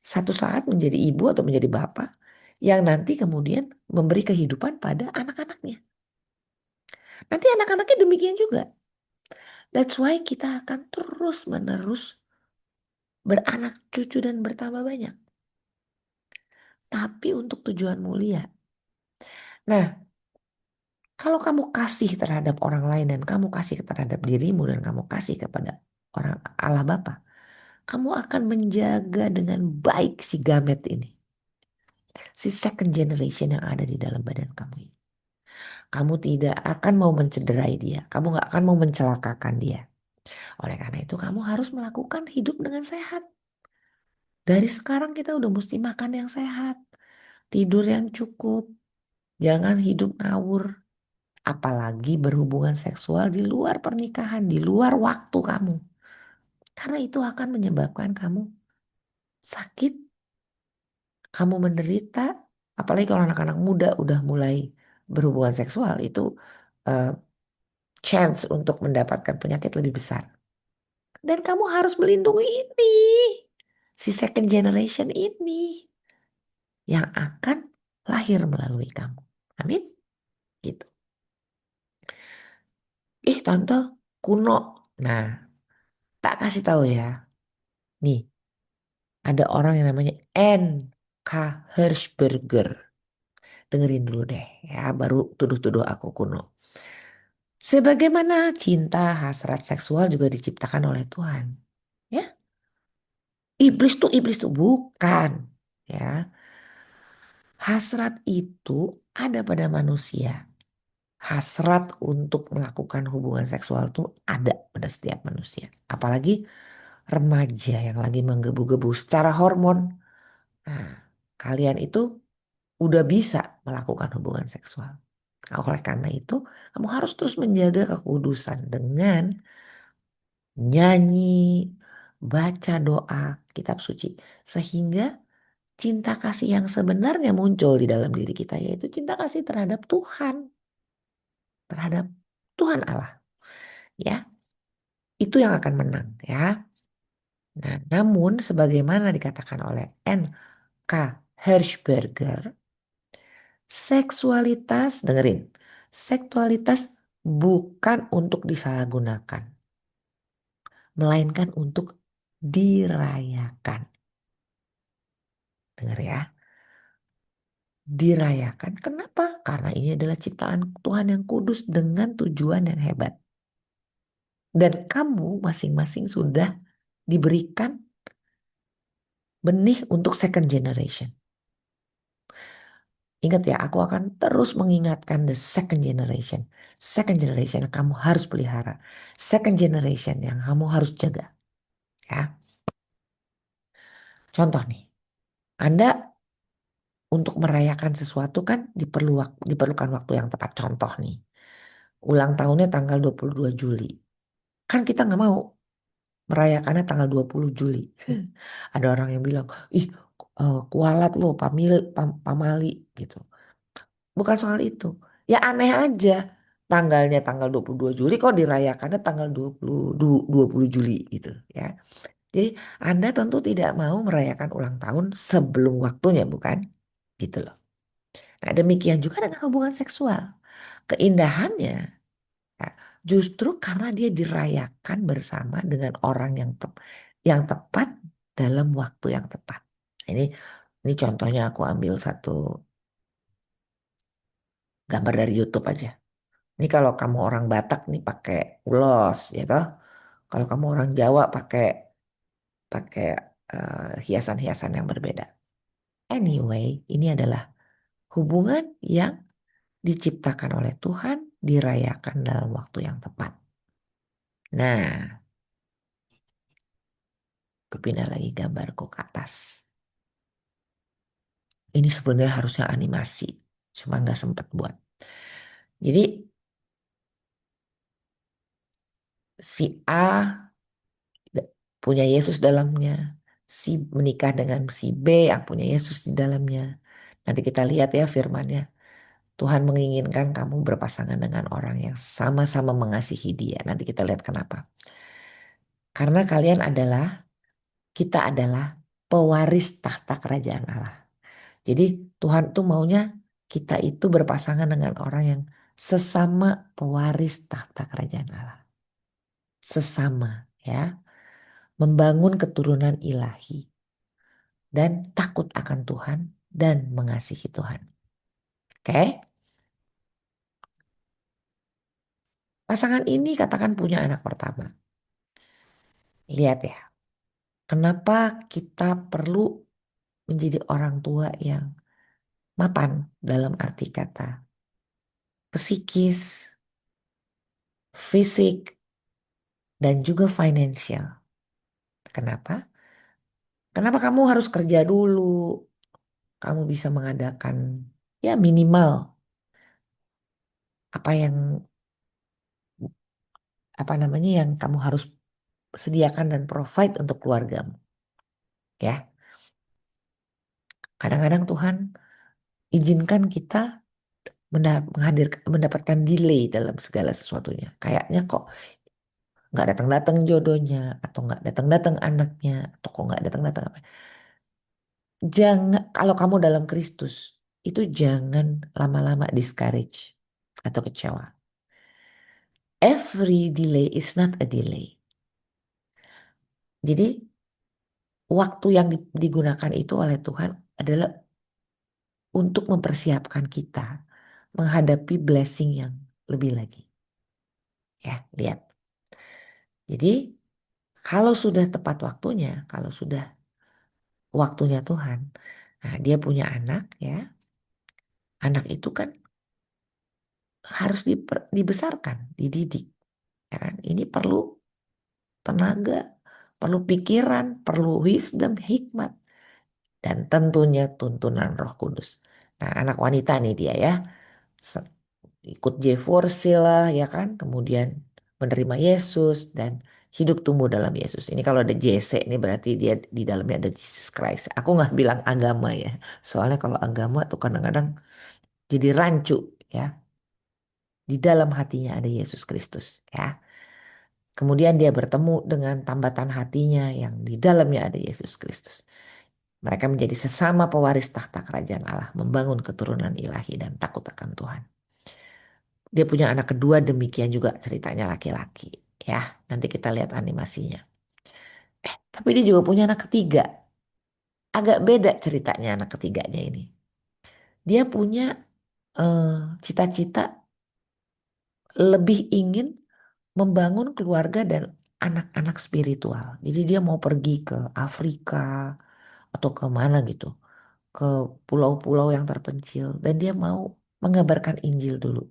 satu saat menjadi ibu atau menjadi bapak yang nanti kemudian memberi kehidupan pada anak-anaknya. Nanti anak-anaknya demikian juga. That's why kita akan terus-menerus beranak cucu dan bertambah banyak. Tapi untuk tujuan mulia. Nah, kalau kamu kasih terhadap orang lain dan kamu kasih terhadap dirimu dan kamu kasih kepada orang Allah Bapa, kamu akan menjaga dengan baik si gamet ini. Si second generation yang ada di dalam badan kamu ini. Kamu tidak akan mau mencederai dia. Kamu nggak akan mau mencelakakan dia. Oleh karena itu kamu harus melakukan hidup dengan sehat. Dari sekarang kita udah mesti makan yang sehat. Tidur yang cukup. Jangan hidup ngawur. Apalagi berhubungan seksual di luar pernikahan, di luar waktu kamu. Karena itu akan menyebabkan kamu sakit, kamu menderita. Apalagi kalau anak-anak muda udah mulai berhubungan seksual, itu eh, chance untuk mendapatkan penyakit lebih besar. Dan kamu harus melindungi ini, si second generation ini yang akan lahir melalui kamu. Amin. Gitu. Ih tante, kuno. Nah, tak kasih tahu ya. Nih, ada orang yang namanya N.K. Hirschberger. Dengerin dulu deh ya, baru tuduh-tuduh aku kuno. Sebagaimana cinta hasrat seksual juga diciptakan oleh Tuhan. Ya, iblis tuh bukan. Ya, hasrat itu ada pada manusia. Hasrat untuk melakukan hubungan seksual tuh ada pada setiap manusia. Apalagi remaja yang lagi menggebu-gebu secara hormon. Nah, kalian itu udah bisa melakukan hubungan seksual. Nah, oleh karena itu, kamu harus terus menjaga kekudusan dengan nyanyi, baca doa, kitab suci. Sehingga cinta kasih yang sebenarnya muncul di dalam diri kita, yaitu cinta kasih terhadap Tuhan. Terhadap Tuhan Allah. Ya, itu yang akan menang ya. Nah, namun sebagaimana dikatakan oleh N.K. Hirschberger, seksualitas, dengerin, seksualitas bukan untuk disalahgunakan, melainkan untuk dirayakan. Dengar ya, dirayakan. Kenapa? Karena ini adalah ciptaan Tuhan yang kudus dengan tujuan yang hebat. Dan kamu masing-masing sudah diberikan benih untuk second generation. Ingat ya, aku akan terus mengingatkan the second generation. Second generation yang kamu harus pelihara. Second generation yang kamu harus jaga. Ya, contoh nih, Anda untuk merayakan sesuatu kan diperlukan waktu yang tepat. Contoh nih, ulang tahunnya tanggal 22 Juli. Kan kita nggak mau merayakannya tanggal 20 Juli. Ada orang yang bilang, ih kualat lo, pamali gitu. Bukan soal itu. Ya aneh aja. Tanggalnya tanggal 22 Juli kok dirayakannya tanggal 20 Juli gitu ya. Jadi Anda tentu tidak mau merayakan ulang tahun sebelum waktunya bukan? Gitu loh. Nah demikian juga dengan hubungan seksual. Keindahannya ya, justru karena dia dirayakan bersama dengan orang yang tepat dalam waktu yang tepat. Nah, ini contohnya aku ambil satu gambar dari YouTube aja. Ini kalau kamu orang Batak nih pakai ulos, ya toh. Kalau kamu orang Jawa pakai pakai hiasan-hiasan yang berbeda. Anyway, ini adalah hubungan yang diciptakan oleh Tuhan, dirayakan dalam waktu yang tepat. Nah, kepindah lagi gambarku ke atas. Ini sebenarnya harusnya animasi, cuma nggak sempat buat. Jadi si A punya Yesus dalamnya, si menikah dengan si B yang punya Yesus di dalamnya. Nanti kita lihat ya firmannya. Tuhan menginginkan kamu berpasangan dengan orang yang sama-sama mengasihi dia. Nanti kita lihat kenapa. Karena kita adalah pewaris tahta kerajaan Allah. Jadi Tuhan tuh maunya kita itu berpasangan dengan orang yang sesama pewaris tahta kerajaan Allah. Sesama ya. Membangun keturunan ilahi. Dan takut akan Tuhan dan mengasihi Tuhan. Oke? Pasangan ini katakan punya anak pertama. Lihat ya, kenapa kita perlu menjadi orang tua yang mapan dalam arti kata psikis, fisik, dan juga financial. Kenapa? Kenapa kamu harus kerja dulu? Kamu bisa mengadakan ya minimal apa yang apa namanya yang kamu harus sediakan dan provide untuk keluargamu. Ya, kadang-kadang Tuhan izinkan kita mendapatkan delay dalam segala sesuatunya. Kayaknya kok nggak datang-datang jodohnya atau nggak datang-datang anaknya atau kok nggak datang-datang apa. Jangan kalau kamu dalam Kristus itu jangan lama-lama discourage atau kecewa. Every delay is not a delay. Jadi waktu yang digunakan itu oleh Tuhan adalah untuk mempersiapkan kita menghadapi blessing yang lebih lagi. Ya, lihat. Jadi kalau sudah tepat waktunya, kalau sudah waktunya Tuhan, nah dia punya anak ya, anak itu kan harus dibesarkan, dididik, ya kan? Ini perlu tenaga, perlu pikiran, perlu wisdom, hikmat, dan tentunya tuntunan Roh Kudus. Nah, anak wanita nih dia ya, ikut J4C lah ya kan, kemudian menerima Yesus dan hidup tumbuh dalam Yesus. Ini kalau ada JC ini berarti dia di dalamnya ada Jesus Christ. Aku nggak bilang agama ya, soalnya kalau agama tuh kadang-kadang jadi rancu ya. Di dalam hatinya ada Yesus Kristus ya. Kemudian dia bertemu dengan tambatan hatinya yang di dalamnya ada Yesus Kristus. Mereka menjadi sesama pewaris tahta kerajaan Allah, membangun keturunan ilahi dan takut akan Tuhan. Dia punya anak kedua demikian juga ceritanya laki-laki. Ya, nanti kita lihat animasinya. Tapi dia juga punya anak ketiga. Agak beda ceritanya anak ketiganya ini. Dia punya eh, cita-cita lebih ingin membangun keluarga dan anak-anak spiritual. Jadi dia mau pergi ke Afrika atau ke mana gitu, ke pulau-pulau yang terpencil dan dia mau mengabarkan Injil dulu,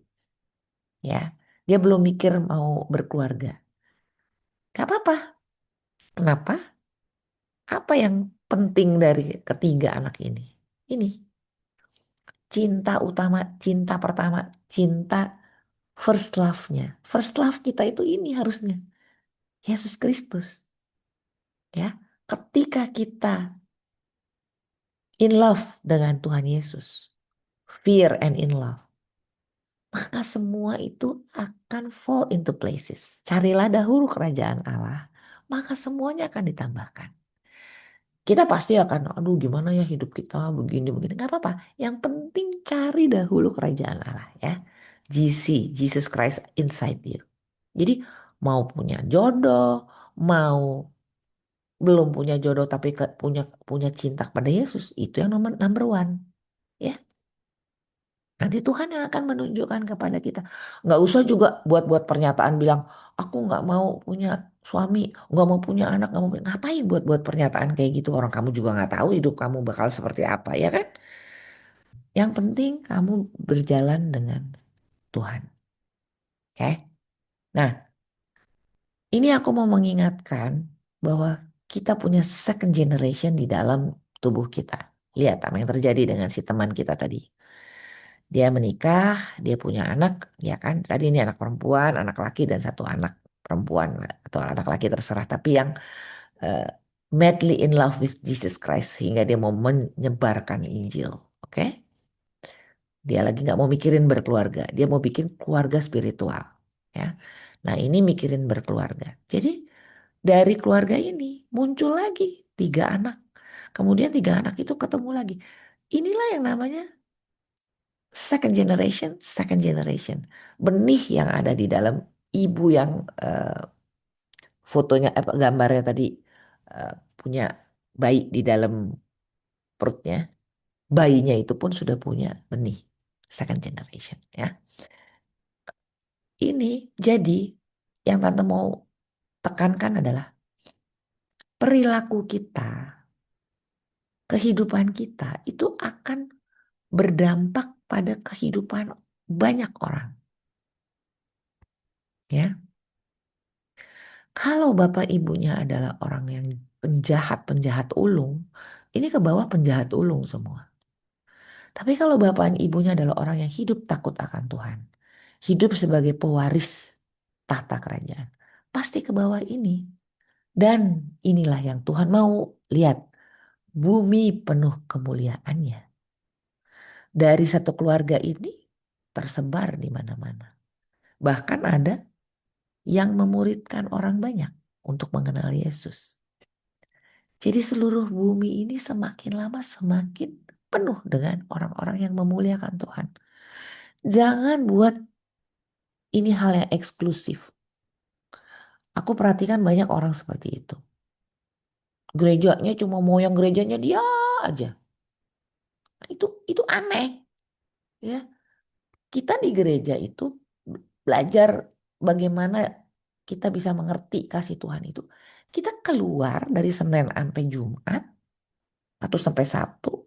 ya. Dia belum mikir mau berkeluarga. Gak apa-apa. Kenapa? Apa yang penting dari ketiga anak ini? Ini cinta utama, cinta pertama, cinta first love-nya. First love kita itu ini harusnya Yesus Kristus, ya. Ketika kita in love dengan Tuhan Yesus, fear and in love, maka semua itu akan fall into places. Carilah dahulu kerajaan Allah, maka semuanya akan ditambahkan. Kita pasti akan, aduh gimana ya hidup kita begini-begini. Gak apa-apa. Yang penting cari dahulu kerajaan Allah, ya. GC, Jesus Christ inside you. Jadi mau punya jodoh, mau belum punya jodoh tapi punya punya cinta kepada Yesus, itu yang nomor number one, ya. Nanti Tuhan yang akan menunjukkan kepada kita. Nggak usah juga buat-buat pernyataan bilang, aku nggak mau punya suami, nggak mau punya anak, nggak mau ngapain buat-buat pernyataan kayak gitu. Orang kamu juga nggak tahu hidup kamu bakal seperti apa, ya kan? Yang penting kamu berjalan dengan Tuhan. Oke? Nah, ini aku mau mengingatkan bahwa kita punya second generation di dalam tubuh kita. Lihat apa yang terjadi dengan si teman kita tadi. Dia menikah, dia punya anak, ya kan? Tadi ini anak perempuan, anak laki dan satu anak perempuan atau anak laki terserah. Tapi yang eh, madly in love with Jesus Christ sehingga dia mau menyebarkan Injil. Oke? Dia lagi nggak mau mikirin berkeluarga, dia mau bikin keluarga spiritual. Ya, nah ini mikirin berkeluarga. Jadi dari keluarga ini muncul lagi tiga anak, kemudian tiga anak itu ketemu lagi. Inilah yang namanya second generation, second generation. Benih yang ada di dalam ibu yang fotonya, gambarnya tadi punya bayi di dalam perutnya. Bayinya itu pun sudah punya benih second generation, ya. Ini jadi yang tante mau tekankan adalah perilaku kita, kehidupan kita itu akan berdampak pada kehidupan banyak orang, ya. Kalau bapak ibunya adalah orang yang penjahat-penjahat ulung, ini ke bawah penjahat ulung semua. Tapi kalau bapak dan ibunya adalah orang yang hidup takut akan Tuhan, hidup sebagai pewaris tahta kerajaan, pasti ke bawah ini. Dan inilah yang Tuhan mau lihat, bumi penuh kemuliaannya. Dari satu keluarga ini tersebar di mana-mana. Bahkan ada yang memuridkan orang banyak untuk mengenal Yesus. Jadi seluruh bumi ini semakin lama semakin penuh dengan orang-orang yang memuliakan Tuhan. Jangan buat ini hal yang eksklusif. Aku perhatikan banyak orang seperti itu. Gerejanya cuma mau yang gerejanya dia aja. Itu aneh, ya. Kita di gereja itu belajar bagaimana kita bisa mengerti kasih Tuhan itu. Kita keluar dari Senin sampai Jumat atau sampai Sabtu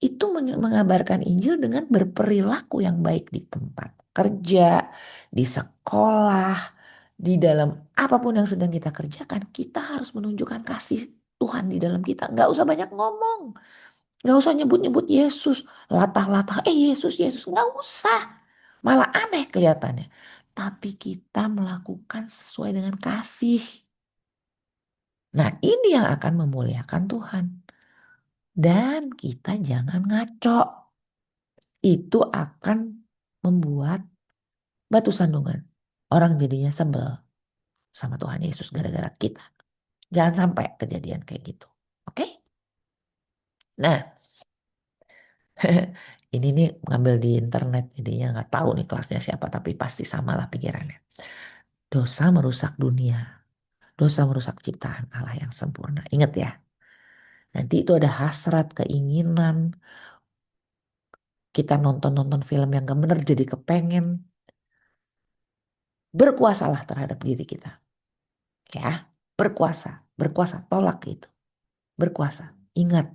itu mengabarkan Injil dengan berperilaku yang baik di tempat kerja, di sekolah, di dalam apapun yang sedang kita kerjakan, kita harus menunjukkan kasih Tuhan di dalam kita. Nggak usah banyak ngomong, nggak usah nyebut-nyebut Yesus, latah-latah, Yesus, Yesus, nggak usah. Malah aneh kelihatannya. Tapi kita melakukan sesuai dengan kasih. Nah, ini yang akan memuliakan Tuhan. Dan kita jangan ngaco. Itu akan membuat batu sandungan. Orang jadinya sebel sama Tuhan Yesus gara-gara kita. Jangan sampai kejadian kayak gitu. Oke? Nah, Ini nih ngambil di internet, jadinya nggak tahu nih kelasnya siapa, tapi pasti sama lah pikirannya. Dosa merusak dunia, dosa merusak ciptaan Allah yang sempurna. Ingat ya, nanti itu ada hasrat, keinginan, kita nonton-nonton film yang gak bener jadi kepengen. Berkuasalah terhadap diri kita. Ya, berkuasa, berkuasa, tolak itu. Berkuasa, ingat,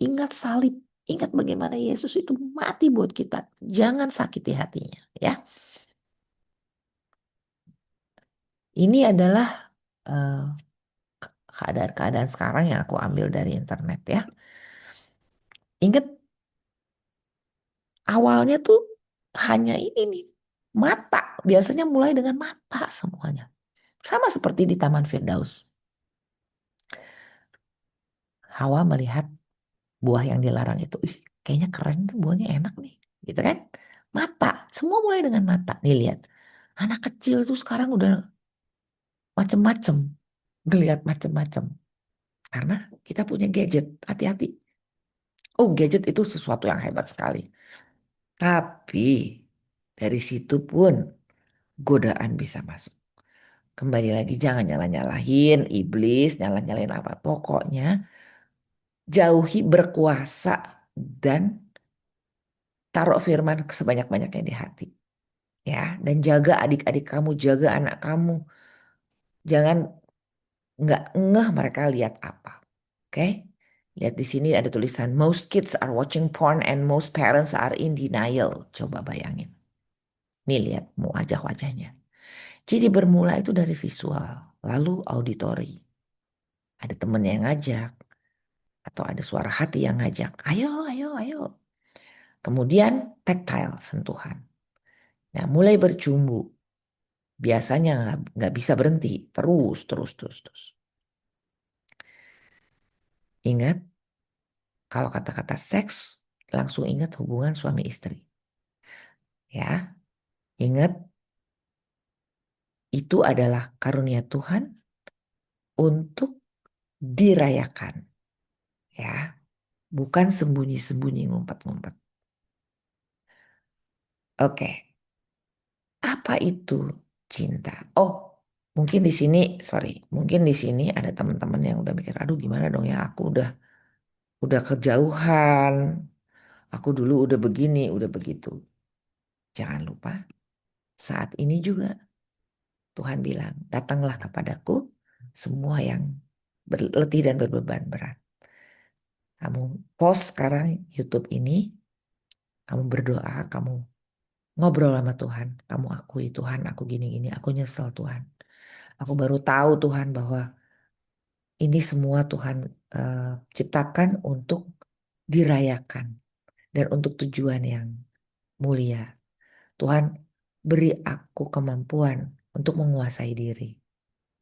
ingat salib. Ingat bagaimana Yesus itu mati buat kita. Jangan sakiti hatinya, ya. Ini adalah eh, keadaan-keadaan sekarang yang aku ambil dari internet ya. Ingat awalnya tuh hanya ini nih, mata. Biasanya mulai dengan mata semuanya. Sama seperti di Taman Firdaus. Hawa melihat buah yang dilarang itu, ih, kayaknya keren tuh, buahnya enak nih, gitu kan? Mata, semua mulai dengan mata. Nih lihat, anak kecil tuh sekarang udah macem-macem, ngelihat macem-macem. Karena kita punya gadget, hati-hati. Oh, gadget itu sesuatu yang hebat sekali. Tapi dari situ pun godaan bisa masuk. Kembali lagi jangan nyala-nyalahin iblis, nyala-nyalahin apa. Pokoknya jauhi berkuasa dan taruh firman sebanyak-banyaknya di hati. Ya, dan jaga adik-adik kamu, jaga anak kamu. Jangan nggak ngeh mereka lihat apa. Oke? Lihat di sini ada tulisan most kids are watching porn and most parents are in denial. Coba bayangin. Nih lihat mau ajak wajahnya. Jadi bermula itu dari visual, lalu auditory. Ada temen yang ngajak atau ada suara hati yang ngajak. Ayo, ayo, ayo. Kemudian tactile, sentuhan. Nah, mulai bercumbu. Biasanya nggak bisa berhenti. Terus, terus, terus, terus. Ingat, kalau kata-kata seks, langsung ingat hubungan suami istri. Ya, ingat itu adalah karunia Tuhan untuk dirayakan. Ya, bukan sembunyi-sembunyi ngumpet-ngumpet. Oke, apa itu cinta? Oh, mungkin di sini, sorry, mungkin di sini ada teman-teman yang udah mikir, aduh gimana dong ya, aku udah kejauhan, aku dulu udah begini, udah begitu. Jangan lupa, saat ini juga Tuhan bilang, datanglah kepadaku semua yang berletih dan berbeban berat. Kamu post sekarang YouTube ini, kamu berdoa, kamu ngobrol sama Tuhan. Kamu akui Tuhan, aku gini-gini, aku nyesel Tuhan. Aku baru tahu Tuhan bahwa ini semua Tuhan eh, ciptakan untuk dirayakan dan untuk tujuan yang mulia. Tuhan beri aku kemampuan untuk menguasai diri,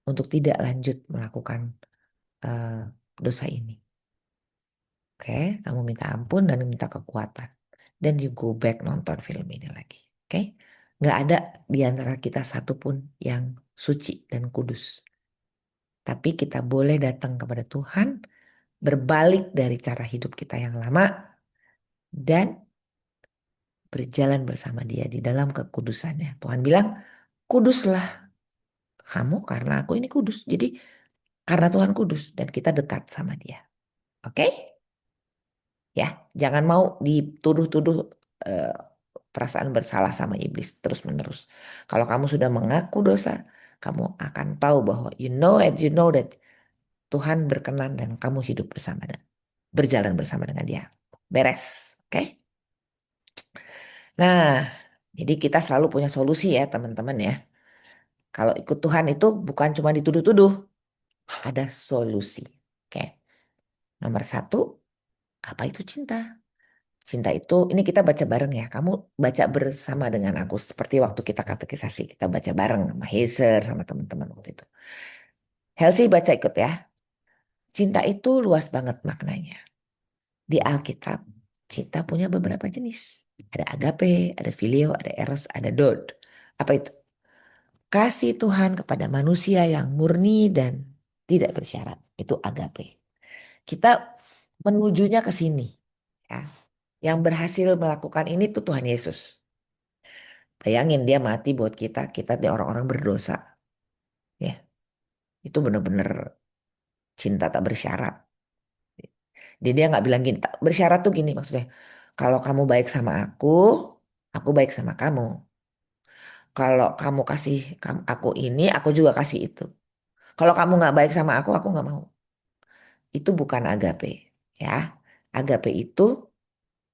untuk tidak lanjut melakukan eh, dosa ini. Oke, kamu minta ampun dan minta kekuatan. Dan you go back nonton film ini lagi. Oke, nggak ada di antara kita satupun yang suci dan kudus. Tapi kita boleh datang kepada Tuhan, berbalik dari cara hidup kita yang lama, dan berjalan bersama Dia di dalam kekudusannya. Tuhan bilang, kuduslah kamu karena aku ini kudus. Jadi karena Tuhan kudus dan kita dekat sama Dia. Oke? Ya, jangan mau dituduh-tuduh eh, perasaan bersalah sama iblis terus-menerus. Kalau kamu sudah mengaku dosa, kamu akan tahu bahwa you know that Tuhan berkenan dan kamu hidup bersama dan berjalan bersama dengan Dia. Beres, oke? Nah, jadi kita selalu punya solusi ya teman-teman ya. Kalau ikut Tuhan itu bukan cuma dituduh-tuduh, ada solusi. Oke, nomor satu, apa itu cinta? Cinta itu, ini kita baca bareng ya. Kamu baca bersama dengan aku. Seperti waktu kita katekisasi. Kita baca bareng sama Heiser, sama teman-teman waktu itu. Helsi baca ikut ya. Cinta itu luas banget maknanya. Di Alkitab, cinta punya beberapa jenis. Ada agape, ada filio, ada eros, ada dod. Apa itu? Kasih Tuhan kepada manusia yang murni dan tidak bersyarat. Itu agape. Kita menujunya ke sini. Ya. Yang berhasil melakukan ini tuh Tuhan Yesus. Bayangin dia mati buat kita, kita nih orang-orang berdosa. Ya, itu bener-bener cinta tak bersyarat. Jadi dia nggak bilang gini, bersyarat tuh gini maksudnya. Kalau kamu baik sama aku baik sama kamu. Kalau kamu kasih aku ini, aku juga kasih itu. Kalau kamu nggak baik sama aku nggak mau. Itu bukan agape, ya. Agape itu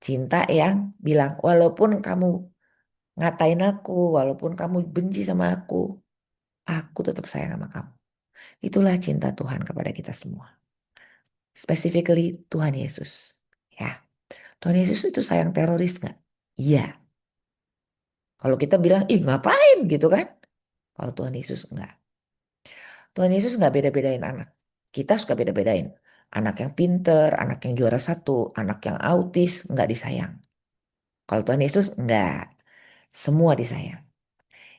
cinta yang bilang, walaupun kamu ngatain aku, walaupun kamu benci sama aku tetap sayang sama kamu. Itulah cinta Tuhan kepada kita semua. Specifically Tuhan Yesus. Ya, Tuhan Yesus itu sayang teroris nggak? Iya. Kalau kita bilang, ih ngapain gitu kan? Kalau Tuhan Yesus enggak. Tuhan Yesus nggak beda-bedain anak. Kita suka beda-bedain. Anak yang pinter, anak yang juara satu, anak yang autis, nggak disayang. Kalau Tuhan Yesus enggak. Semua disayang.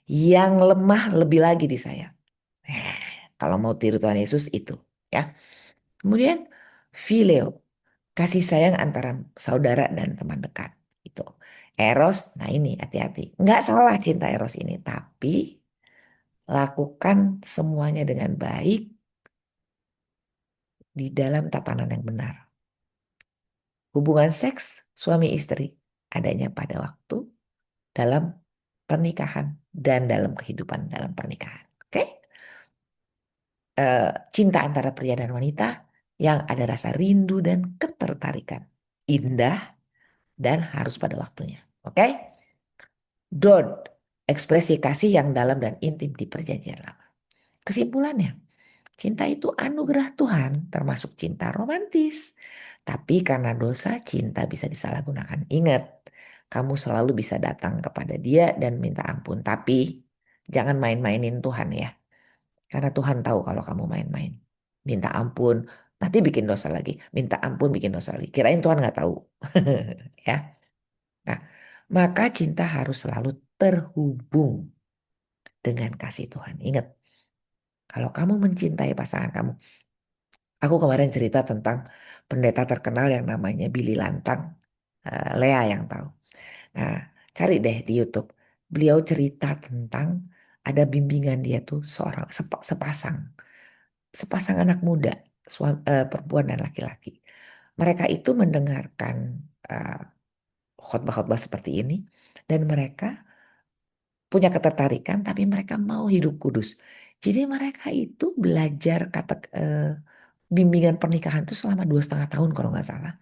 Yang lemah lebih lagi disayang. Eh, Kalau mau tiru Tuhan Yesus itu. Ya. Kemudian Phileo. Kasih sayang antara saudara dan teman dekat. Itu. Eros, nah ini hati-hati. Nggak salah cinta Eros ini. Tapi lakukan semuanya dengan baik di dalam tatanan yang benar. Hubungan seks suami istri adanya pada waktu dalam pernikahan dan dalam kehidupan dalam pernikahan. Oke? Cinta antara pria dan wanita yang ada rasa rindu dan ketertarikan. Indah dan harus pada waktunya. Oke? Don't. Ekspresi kasih yang dalam dan intim di perjanjian lama. Kesimpulannya, cinta itu anugerah Tuhan, termasuk cinta romantis. Tapi karena dosa, cinta bisa disalahgunakan. Ingat, kamu selalu bisa datang kepada dia dan minta ampun. Tapi jangan main-mainin Tuhan ya. Karena Tuhan tahu kalau kamu main-main. Minta ampun, nanti bikin dosa lagi. Minta ampun, bikin dosa lagi. Kirain Tuhan nggak tahu. Ya. Nah, maka cinta harus selalu terhubung dengan kasih Tuhan. Ingat, kalau kamu mencintai pasangan kamu, aku kemarin cerita tentang pendeta terkenal yang namanya Billy Lantang. Lea yang tahu. Nah, cari deh di YouTube. Beliau cerita tentang ada bimbingan dia tuh seorang sepasang, sepasang anak muda, perempuan dan laki-laki. Mereka itu mendengarkan eh, khotbah-khotbah seperti ini dan mereka punya ketertarikan tapi mereka mau hidup kudus. Jadi mereka itu belajar bimbingan pernikahan itu selama 2,5 tahun kalau nggak salah.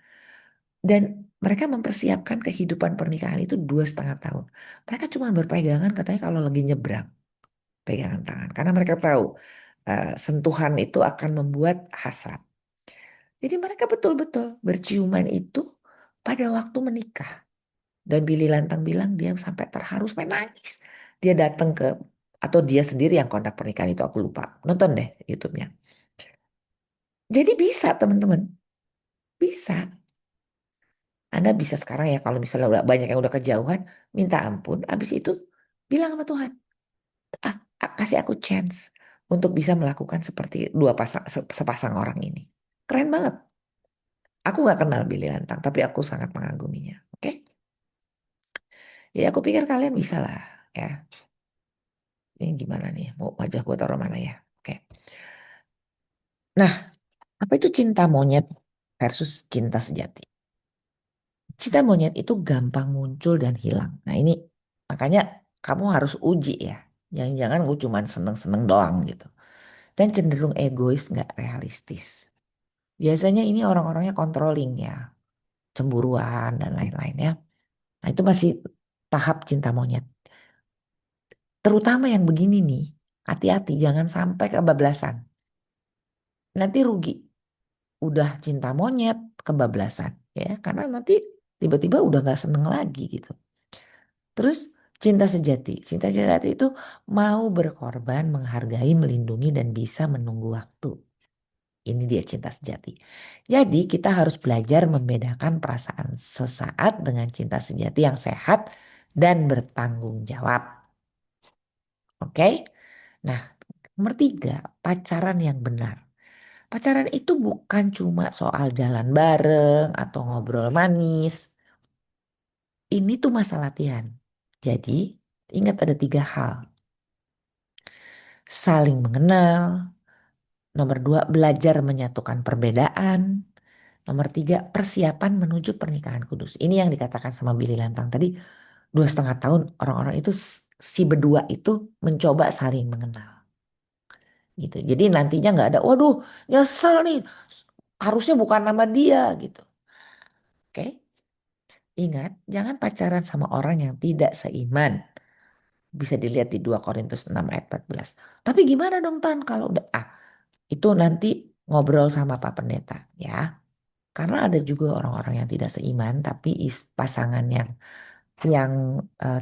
Dan mereka mempersiapkan kehidupan pernikahan itu 2,5 tahun. Mereka cuma berpegangan katanya kalau lagi nyebrang, pegangan tangan. Karena mereka tahu sentuhan itu akan membuat hasrat. Jadi mereka betul-betul berciuman itu pada waktu menikah. Dan Billy Lantang bilang dia sampai terharu, sampai nangis. Dia datang ke, atau dia sendiri yang kontak pernikahan itu, aku lupa. Nonton deh YouTube-nya. Jadi bisa teman-teman, bisa. Anda bisa sekarang ya kalau misalnya udah banyak yang udah kejauhan, minta ampun. Habis itu bilang sama Tuhan, kasih aku chance untuk bisa melakukan seperti sepasang orang ini. Keren banget. Aku nggak kenal Billy Lantang, tapi aku sangat mengaguminya. Oke? Jadi aku pikir kalian bisa lah, ya. Ini gimana nih? Mau wajah gue taruh mana ya? Oke. Nah, apa itu cinta monyet versus cinta sejati? Cinta monyet itu gampang muncul dan hilang. Nah ini makanya kamu harus uji ya. Jangan-jangan gue cuman seneng-seneng doang gitu. Dan cenderung egois nggak realistis. Biasanya ini orang-orangnya controlling ya. Cemburuan dan lain-lain ya. Nah itu masih tahap cinta monyet. Terutama yang begini nih. Hati-hati jangan sampai kebablasan. Nanti rugi. Udah cinta monyet kebablasan ya. Karena nanti tiba-tiba udah nggak seneng lagi gitu. Terus cinta sejati. Cinta sejati itu mau berkorban, menghargai, melindungi, dan bisa menunggu waktu. Ini dia cinta sejati. Jadi kita harus belajar membedakan perasaan sesaat dengan cinta sejati yang sehat dan bertanggung jawab. Oke? Nah, nomor tiga, pacaran yang benar. Pacaran itu bukan cuma soal jalan bareng atau ngobrol manis. Ini tuh masa latihan. Jadi, ingat ada 3 hal. Saling mengenal. Nomor 2, belajar menyatukan perbedaan. Nomor 3, persiapan menuju pernikahan kudus. Ini yang dikatakan sama Billy Lantang tadi, 2,5 tahun orang-orang itu si berdua itu mencoba saling mengenal. Gitu. Jadi nantinya nggak ada, waduh nyesel nih, harusnya bukan nama dia gitu. Oke, ingat jangan pacaran sama orang yang tidak seiman. Bisa dilihat di 2 Korintus 6 ayat 14. Tapi gimana dong Tan kalau udah itu nanti ngobrol sama Pak Pendeta ya. Karena ada juga orang-orang yang tidak seiman tapi pasangan yang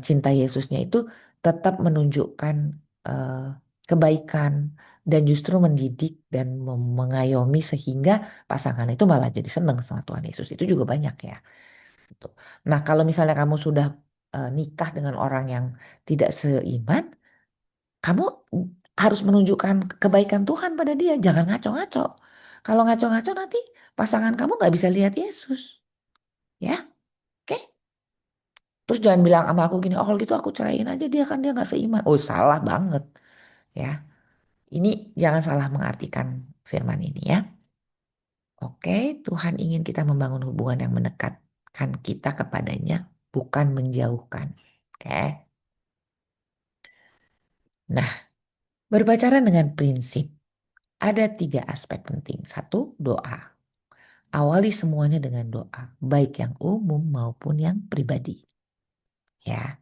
cinta Yesusnya itu tetap menunjukkan eh, kebaikan dan justru mendidik dan mengayomi sehingga pasangan itu malah jadi senang sama Tuhan Yesus. Itu juga banyak ya. Gitu. Nah, kalau misalnya kamu sudah nikah dengan orang yang tidak seiman, kamu harus menunjukkan kebaikan Tuhan pada dia. Jangan ngaco-ngaco. Kalau ngaco-ngaco nanti pasangan kamu nggak bisa lihat Yesus. Ya, oke? Terus jangan bilang sama aku gini, oh kalau gitu aku ceraiin aja dia kan dia nggak seiman. Oh salah banget ya. Ini jangan salah mengartikan firman ini ya. Oke, Tuhan ingin kita membangun hubungan yang mendekatkan kita kepadanya, bukan menjauhkan. Oke. Nah, berpacaran dengan prinsip. Ada 3 aspek penting. Satu, doa. Awali semuanya dengan doa, baik yang umum maupun yang pribadi. Ya.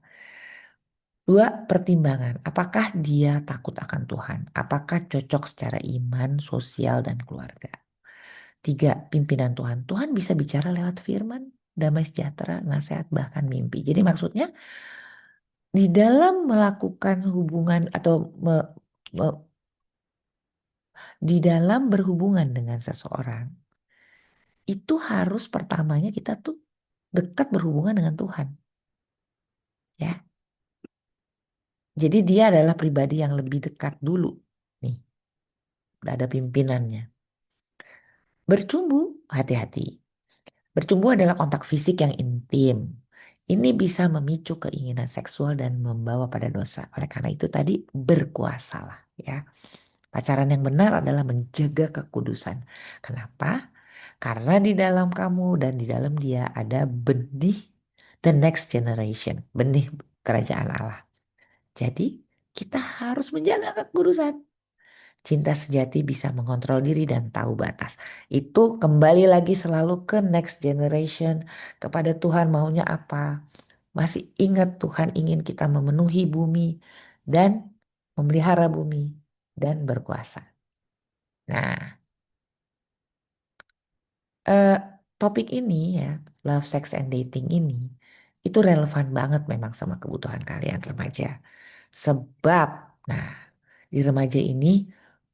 2, pertimbangan. Apakah dia takut akan Tuhan? Apakah cocok secara iman, sosial, dan keluarga? 3, pimpinan Tuhan. Tuhan bisa bicara lewat firman, damai sejahtera, nasihat, bahkan mimpi. Jadi maksudnya di dalam melakukan hubungan atau me- di dalam berhubungan dengan seseorang, itu harus pertamanya kita tuh dekat berhubungan dengan Tuhan. Ya, jadi dia adalah pribadi yang lebih dekat dulu. Nih, udah ada pimpinannya. Bercumbu, hati-hati. Bercumbu adalah kontak fisik yang intim. Ini bisa memicu keinginan seksual dan membawa pada dosa. Oleh karena itu tadi berkuasalah ya. Pacaran yang benar adalah menjaga kekudusan. Kenapa? Karena di dalam kamu dan di dalam dia ada benih the next generation, benih kerajaan Allah. Jadi kita harus menjaga kekudusan. Cinta sejati bisa mengontrol diri dan tahu batas. Itu kembali lagi selalu ke next generation, kepada Tuhan maunya apa. Masih ingat Tuhan ingin kita memenuhi bumi dan memelihara bumi dan berkuasa. Nah, eh, topik ini ya, love, sex, and dating ini, itu relevan banget memang sama kebutuhan kalian remaja. Sebab, nah, di remaja ini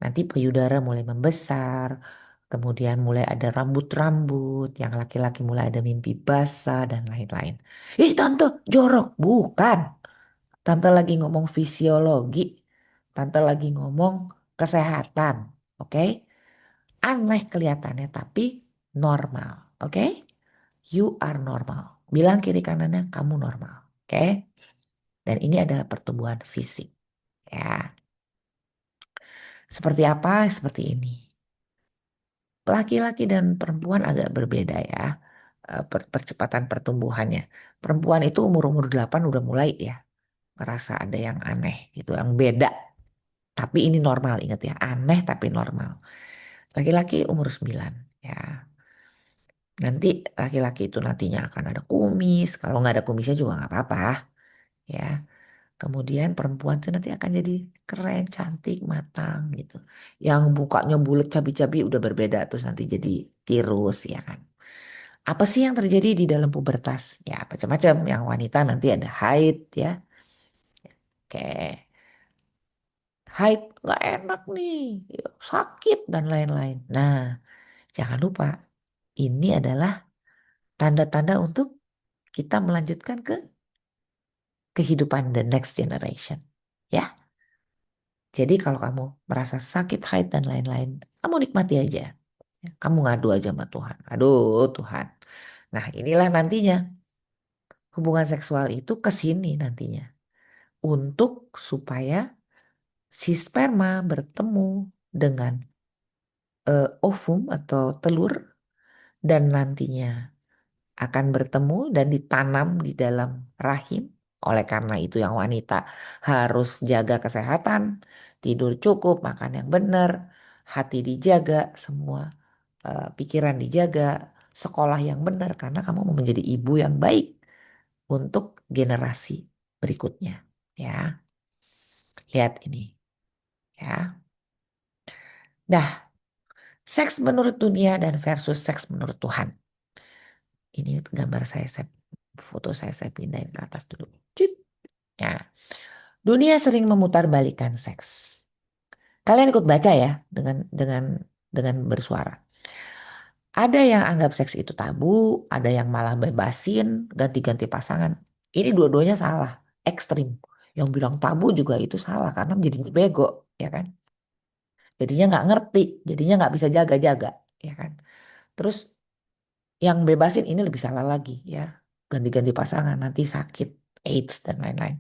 nanti payudara mulai membesar, kemudian mulai ada rambut-rambut, yang laki-laki mulai ada mimpi basah dan lain-lain. Ih tante, jorok. Bukan. Tante lagi ngomong fisiologi. Tante lagi ngomong kesehatan. Oke? Aneh kelihatannya tapi normal. Oke? You are normal. Bilang kiri kanannya kamu normal. Oke? Dan ini adalah pertumbuhan fisik. Ya. Seperti apa? Seperti ini. Laki-laki dan perempuan agak berbeda ya. Percepatan pertumbuhannya. Perempuan itu umur-umur 8 udah mulai ya. Ngerasa ada yang aneh gitu. Yang beda. Tapi ini normal, ingat ya. Aneh tapi normal. Laki-laki umur 9 ya. Nanti laki-laki itu nantinya akan ada kumis. Kalau nggak ada kumisnya juga nggak apa-apa ya. Kemudian perempuan tuh nanti akan jadi keren, cantik, matang gitu. Yang bukanya bulat cabi-cabi udah berbeda terus nanti jadi tirus ya kan. Apa sih yang terjadi di dalam pubertas? Ya macam-macam. Yang wanita nanti ada haid ya. Kayak haid nggak enak nih, ya, sakit dan lain-lain. Nah, jangan lupa ini adalah tanda-tanda untuk kita melanjutkan ke kehidupan the next generation. Ya. Jadi kalau kamu merasa sakit haid dan lain-lain, kamu nikmati aja. Ya, kamu ngadu aja sama Tuhan. Aduh Tuhan. Nah inilah nantinya Hubungan seksual itu ke sini nantinya untuk supaya si sperma bertemu dengan ovum atau telur dan nantinya akan bertemu dan ditanam di dalam rahim. Oleh karena itu yang wanita harus jaga kesehatan, tidur cukup, makan yang benar, hati dijaga, semua pikiran dijaga, sekolah yang benar karena kamu mau menjadi ibu yang baik untuk generasi berikutnya. Ya, lihat ini ya. Dah, seks menurut dunia dan versus seks menurut Tuhan. Ini gambar saya foto saya pindahin ke atas dulu. Cut. Ya. Dunia sering memutarbalikkan seks. Kalian ikut baca ya dengan bersuara. Ada yang anggap seks itu tabu, ada yang malah bebasin, ganti-ganti pasangan. Ini dua-duanya salah, ekstrim. Yang bilang tabu juga itu salah karena menjadi bego, ya kan? Jadinya nggak ngerti, jadinya nggak bisa jaga-jaga, ya kan? Terus yang bebasin ini lebih salah lagi, ya. Ganti-ganti pasangan, nanti sakit, AIDS dan lain-lain.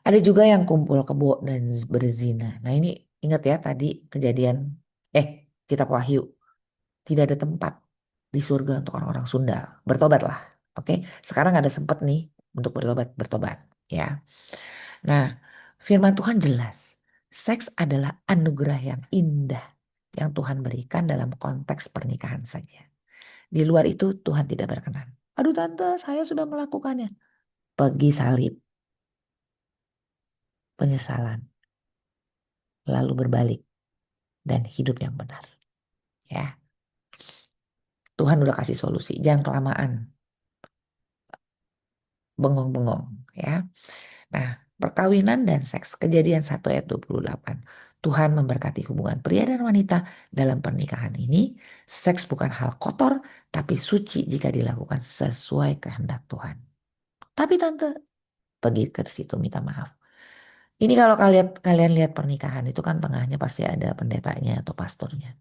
Ada juga yang kumpul kebo dan berzina. Nah ini ingat ya tadi kejadian, kitab Wahyu. Tidak ada tempat di surga untuk orang-orang Sunda. Bertobatlah. Oke, sekarang ada sempat nih untuk bertobat, ya. Nah, firman Tuhan jelas. Seks adalah anugerah yang indah yang Tuhan berikan dalam konteks pernikahan saja. Di luar itu Tuhan tidak berkenan. Aduh tante, saya sudah melakukannya. Pergi salib, penyesalan, lalu berbalik dan hidup yang benar. Ya, Tuhan udah kasih solusi. Jangan kelamaan bengong-bengong, ya. Nah, perkawinan dan seks, Kejadian 1 ayat 28. Tuhan memberkati hubungan pria dan wanita dalam pernikahan ini. Seks bukan hal kotor, tapi suci jika dilakukan sesuai kehendak Tuhan. Tapi tante, pergi ke situ minta maaf. Ini kalau kalian lihat pernikahan itu kan tengahnya pasti ada pendetanya atau pastornya.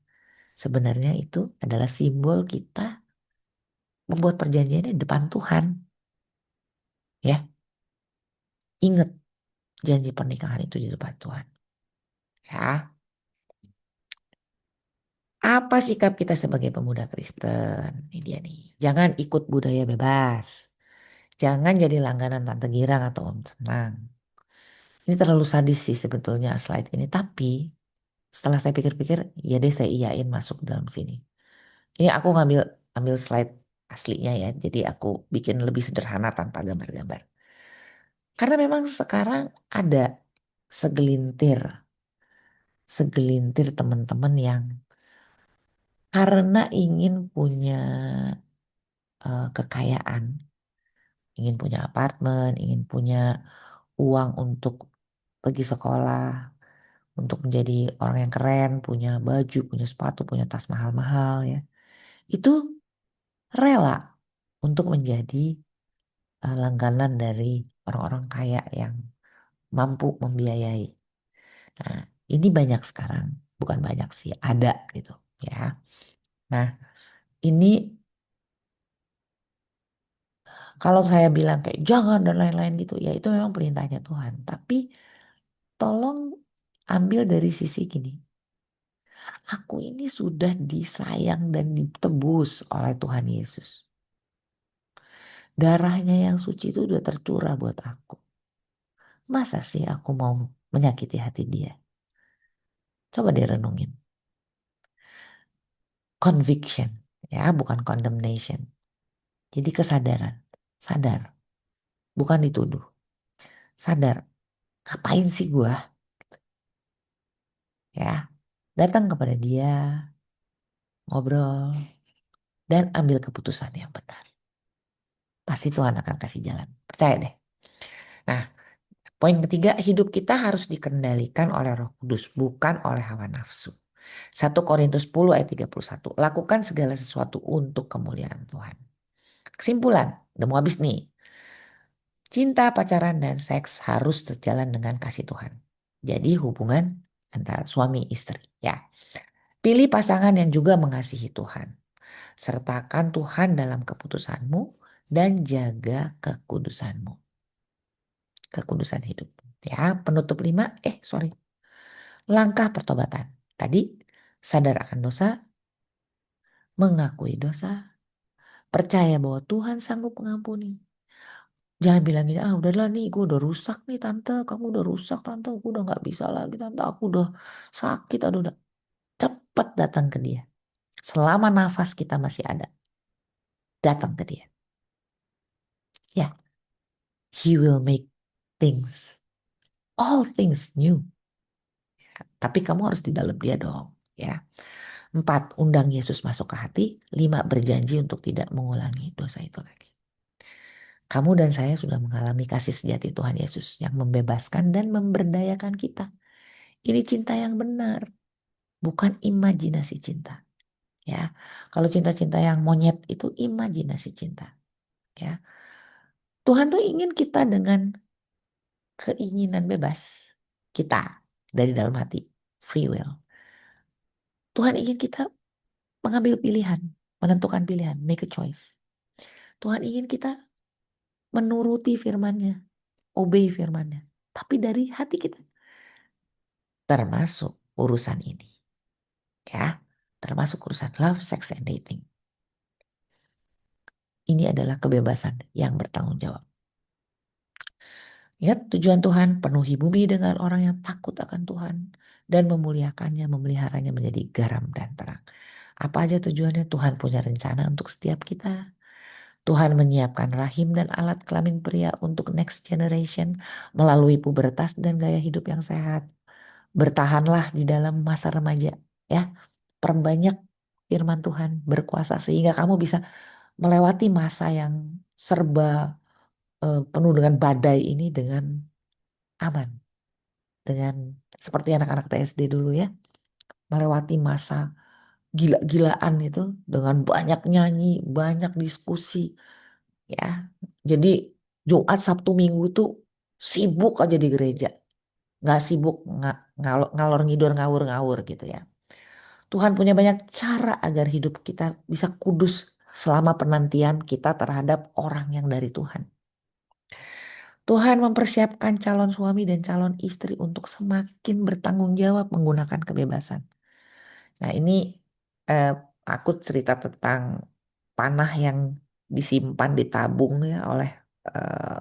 Sebenarnya itu adalah simbol kita membuat perjanjian di depan Tuhan. Ya, ingat janji pernikahan itu di depan Tuhan. Ya, apa sikap kita sebagai pemuda Kristen? Ini dia nih. Jangan ikut budaya bebas. Jangan jadi langganan Tante Girang atau Om Senang. Ini terlalu sadis sih sebetulnya slide ini. Tapi setelah saya pikir-pikir, ya deh saya iyain masuk dalam sini. Ini aku ambil slide aslinya ya. Jadi aku bikin lebih sederhana tanpa gambar-gambar. Karena memang sekarang ada segelintir, segelintir teman-teman yang karena ingin punya kekayaan, ingin punya apartemen, ingin punya uang untuk pergi sekolah, untuk menjadi orang yang keren, punya baju, punya sepatu, punya tas mahal-mahal ya. Itu rela untuk menjadi langganan dari orang-orang kaya yang mampu membiayai. Nah, ini banyak sekarang, bukan banyak sih, ada gitu ya. Nah, ini kalau saya bilang kayak jangan dan lain-lain gitu, ya itu memang perintahnya Tuhan. Tapi tolong ambil dari sisi gini. Aku ini sudah disayang dan ditebus oleh Tuhan Yesus. Darahnya yang suci itu udah tercurah buat aku. Masa sih aku mau menyakiti hati dia? Coba direnungin. Conviction, ya bukan condemnation. Jadi kesadaran. Sadar, bukan dituduh. Sadar, ngapain sih gua? Ya, datang kepada dia, ngobrol, dan ambil keputusan yang benar. Pasti Tuhan akan kasih jalan. Percaya deh. Nah, poin ketiga, hidup kita harus dikendalikan oleh Roh Kudus, bukan oleh hawa nafsu. 1 Korintus 10 ayat 31. Lakukan segala sesuatu untuk kemuliaan Tuhan. Kesimpulan, udah mau habis nih. Cinta, pacaran, dan seks harus sejalan dengan kasih Tuhan. Jadi hubungan antara suami istri ya. Pilih pasangan yang juga mengasihi Tuhan. Sertakan Tuhan dalam keputusanmu dan jaga kekudusanmu, kekudusan hidup. Ya, penutup 5, sorry, langkah pertobatan. Tadi sadar akan dosa, mengakui dosa, percaya bahwa Tuhan sanggup mengampuni. Jangan bilang gini, udahlah nih, gue udah rusak nih tante, kamu udah rusak tante, aku udah nggak bisa lagi tante, aku udah sakit, aduh udah. Cepat datang ke dia. Selama nafas kita masih ada, datang ke dia. Ya, he will make things, all things new. Tapi kamu harus di dalam dia dong, ya. 4, undang Yesus masuk ke hati. 5, berjanji untuk tidak mengulangi dosa itu lagi. Kamu dan saya sudah mengalami kasih sejati Tuhan Yesus yang membebaskan dan memberdayakan kita. Ini cinta yang benar, bukan imajinasi cinta. Ya, kalau cinta-cinta yang monyet itu imajinasi cinta. Ya, Tuhan tuh ingin kita dengan keinginan bebas kita dari dalam hati, free will. Tuhan ingin kita mengambil pilihan, menentukan pilihan, make a choice. Tuhan ingin kita menuruti firman-Nya, obey firman-Nya. Tapi dari hati kita, termasuk urusan ini. Ya, termasuk urusan love, sex, and dating. Ini adalah kebebasan yang bertanggung jawab. Ingat tujuan Tuhan, penuhi bumi dengan orang yang takut akan Tuhan dan memuliakannya, memeliharanya menjadi garam dan terang. Apa aja tujuannya? Tuhan punya rencana untuk setiap kita. Tuhan menyiapkan rahim dan alat kelamin pria untuk next generation melalui pubertas dan gaya hidup yang sehat. Bertahanlah di dalam masa remaja, ya. Perbanyak firman Tuhan berkuasa sehingga kamu bisa melewati masa yang serba penuh dengan badai ini dengan aman. Dengan seperti anak-anak TSD dulu ya, melewati masa gila-gilaan itu dengan banyak nyanyi, banyak diskusi ya. Jadi Jumat, Sabtu, Minggu tuh sibuk aja di gereja. Nggak sibuk ngalor ngidur ngawur-ngawur gitu ya. Tuhan punya banyak cara agar hidup kita bisa kudus selama penantian kita terhadap orang yang dari Tuhan. Tuhan mempersiapkan calon suami dan calon istri untuk semakin bertanggung jawab menggunakan kebebasan. Nah ini eh, aku cerita tentang panah yang disimpan ditabung ya oleh eh,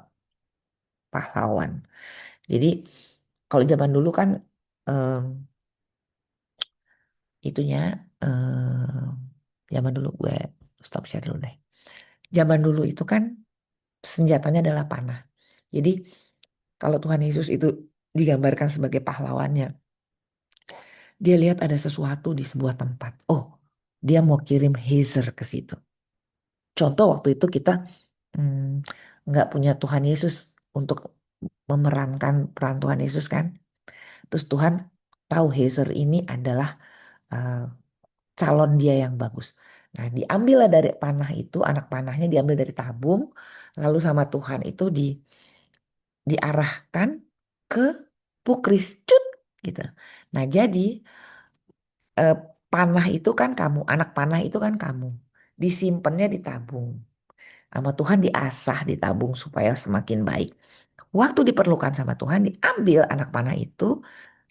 pahlawan. Jadi kalau zaman dulu kan em, itunya zaman dulu gue stop share dulu deh. Zaman dulu itu kan senjatanya adalah panah. Jadi kalau Tuhan Yesus itu digambarkan sebagai pahlawannya, dia lihat ada sesuatu di sebuah tempat. Oh, dia mau kirim Hazer ke situ. Contoh waktu itu kita nggak punya Tuhan Yesus untuk memerankan peran Tuhan Yesus kan. Terus Tuhan tahu Hazer ini adalah eh, calon dia yang bagus. Nah, diambillah dari panah itu, anak panahnya diambil dari tabung, lalu sama Tuhan itu diarahkan ke pukris, cut gitu. Nah, jadi eh, panah itu kan kamu, anak panah itu kan kamu, disimpannya di tabung. Sama Tuhan diasah di tabung supaya semakin baik. Waktu diperlukan sama Tuhan diambil anak panah itu,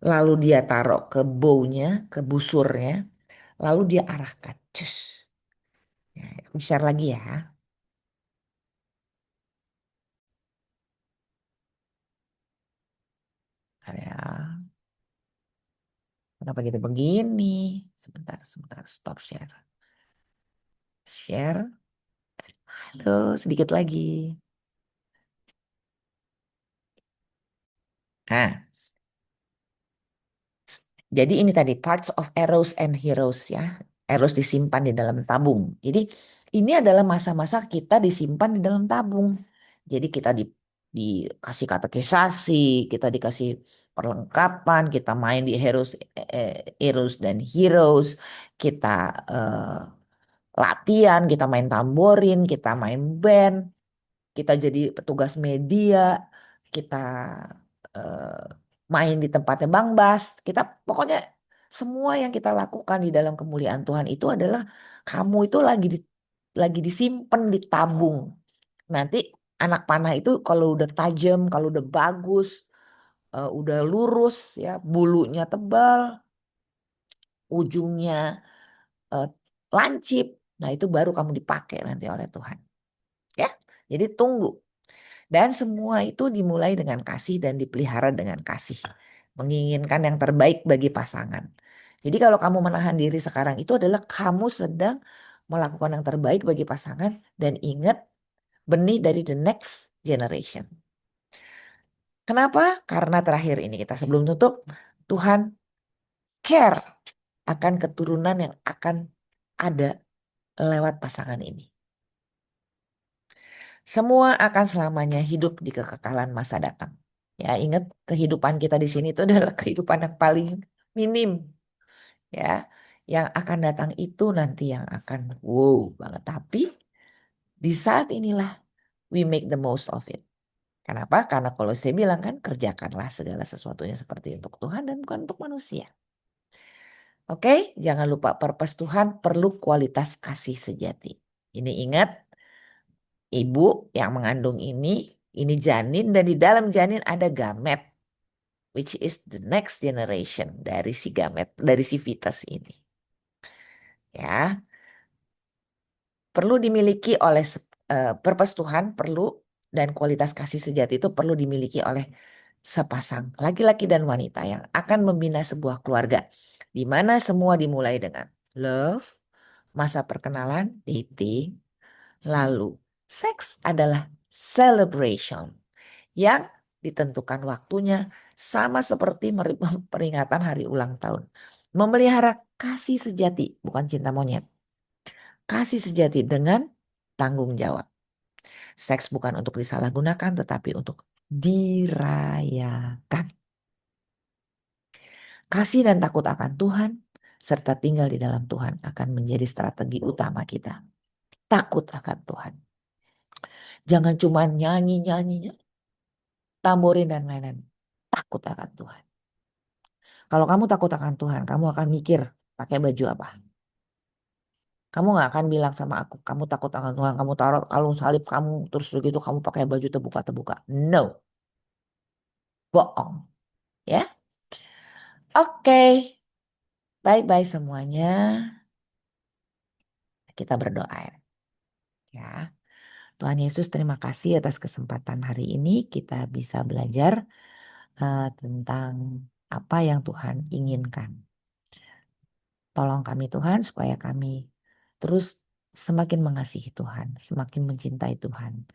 lalu dia taruh ke bownya, ke busurnya, lalu dia arahkan. Cus. Ya, aku share lagi ya. Bentar ya. Kenapa jadi begini? Sebentar, sebentar. Stop share. Share. Halo, sedikit lagi. Nah, jadi ini tadi parts of arrows and heroes ya. Arrows disimpan di dalam tabung. Jadi ini adalah masa-masa kita disimpan di dalam tabung. Jadi kita dikasih katekisasi, kita dikasih perlengkapan, kita main di heroes dan heroes, kita eh, latihan, kita main tamborin, kita main band, kita jadi petugas media, kita eh, main di tempatnya Bang Bas, kita pokoknya semua yang kita lakukan di dalam kemuliaan Tuhan itu adalah kamu itu lagi disimpan di tabung. Nanti anak panah itu kalau udah tajam, kalau udah bagus, udah lurus ya, bulunya tebal, ujungnya eh, lancip. Nah, itu baru kamu dipakai nanti oleh Tuhan. Ya. Jadi tunggu. Dan semua itu dimulai dengan kasih dan dipelihara dengan kasih. Menginginkan yang terbaik bagi pasangan. Jadi kalau kamu menahan diri sekarang itu adalah kamu sedang melakukan yang terbaik bagi pasangan. Dan ingat, benih dari the next generation. Kenapa? Karena terakhir ini kita sebelum tutup, Tuhan care akan keturunan yang akan ada lewat pasangan ini. Semua akan selamanya hidup di kekekalan masa datang. Ya, ingat kehidupan kita di sini itu adalah kehidupan yang paling minim. Ya, yang akan datang itu nanti yang akan wow banget. Tapi di saat inilah we make the most of it. Kenapa? Karena kalau saya bilang kan kerjakanlah segala sesuatunya seperti untuk Tuhan dan bukan untuk manusia. Oke, jangan lupa purpose Tuhan perlu kualitas kasih sejati. Ini ingat, ibu yang mengandung ini janin dan di dalam janin ada gamet, which is the next generation dari si gamet, dari si fetus ini. Ya, perlu dimiliki oleh purpose Tuhan perlu dan kualitas kasih sejati itu perlu dimiliki oleh sepasang laki-laki dan wanita yang akan membina sebuah keluarga di mana semua dimulai dengan love, masa perkenalan, dating, lalu seks adalah celebration yang ditentukan waktunya sama seperti peringatan hari ulang tahun. Memelihara kasih sejati, bukan cinta monyet. Kasih sejati dengan tanggung jawab. Seks bukan untuk disalahgunakan tetapi untuk dirayakan. Kasih dan takut akan Tuhan serta tinggal di dalam Tuhan akan menjadi strategi utama kita. Takut akan Tuhan. Jangan cuma nyanyi-nyanyi, tamborin dan lain-lain. Takut akan Tuhan. Kalau kamu takut akan Tuhan, kamu akan mikir pakai baju apa. Kamu gak akan bilang sama aku, kamu takut akan Tuhan, kamu taruh kalung salib kamu, terus begitu kamu pakai baju terbuka-terbuka. No, bohong. Ya, oke. Bye-bye semuanya. Kita berdoa ya. Tuhan Yesus, terima kasih atas kesempatan hari ini kita bisa belajar tentang apa yang Tuhan inginkan. Tolong kami Tuhan supaya kami terus semakin mengasihi Tuhan, semakin mencintai Tuhan.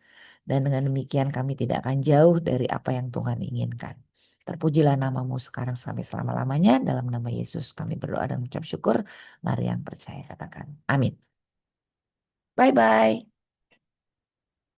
Dan dengan demikian kami tidak akan jauh dari apa yang Tuhan inginkan. Terpujilah namamu sekarang sampai selama-lamanya. Dalam nama Yesus kami berdoa dan mengucap syukur. Mari yang percaya katakan amin. Bye-bye.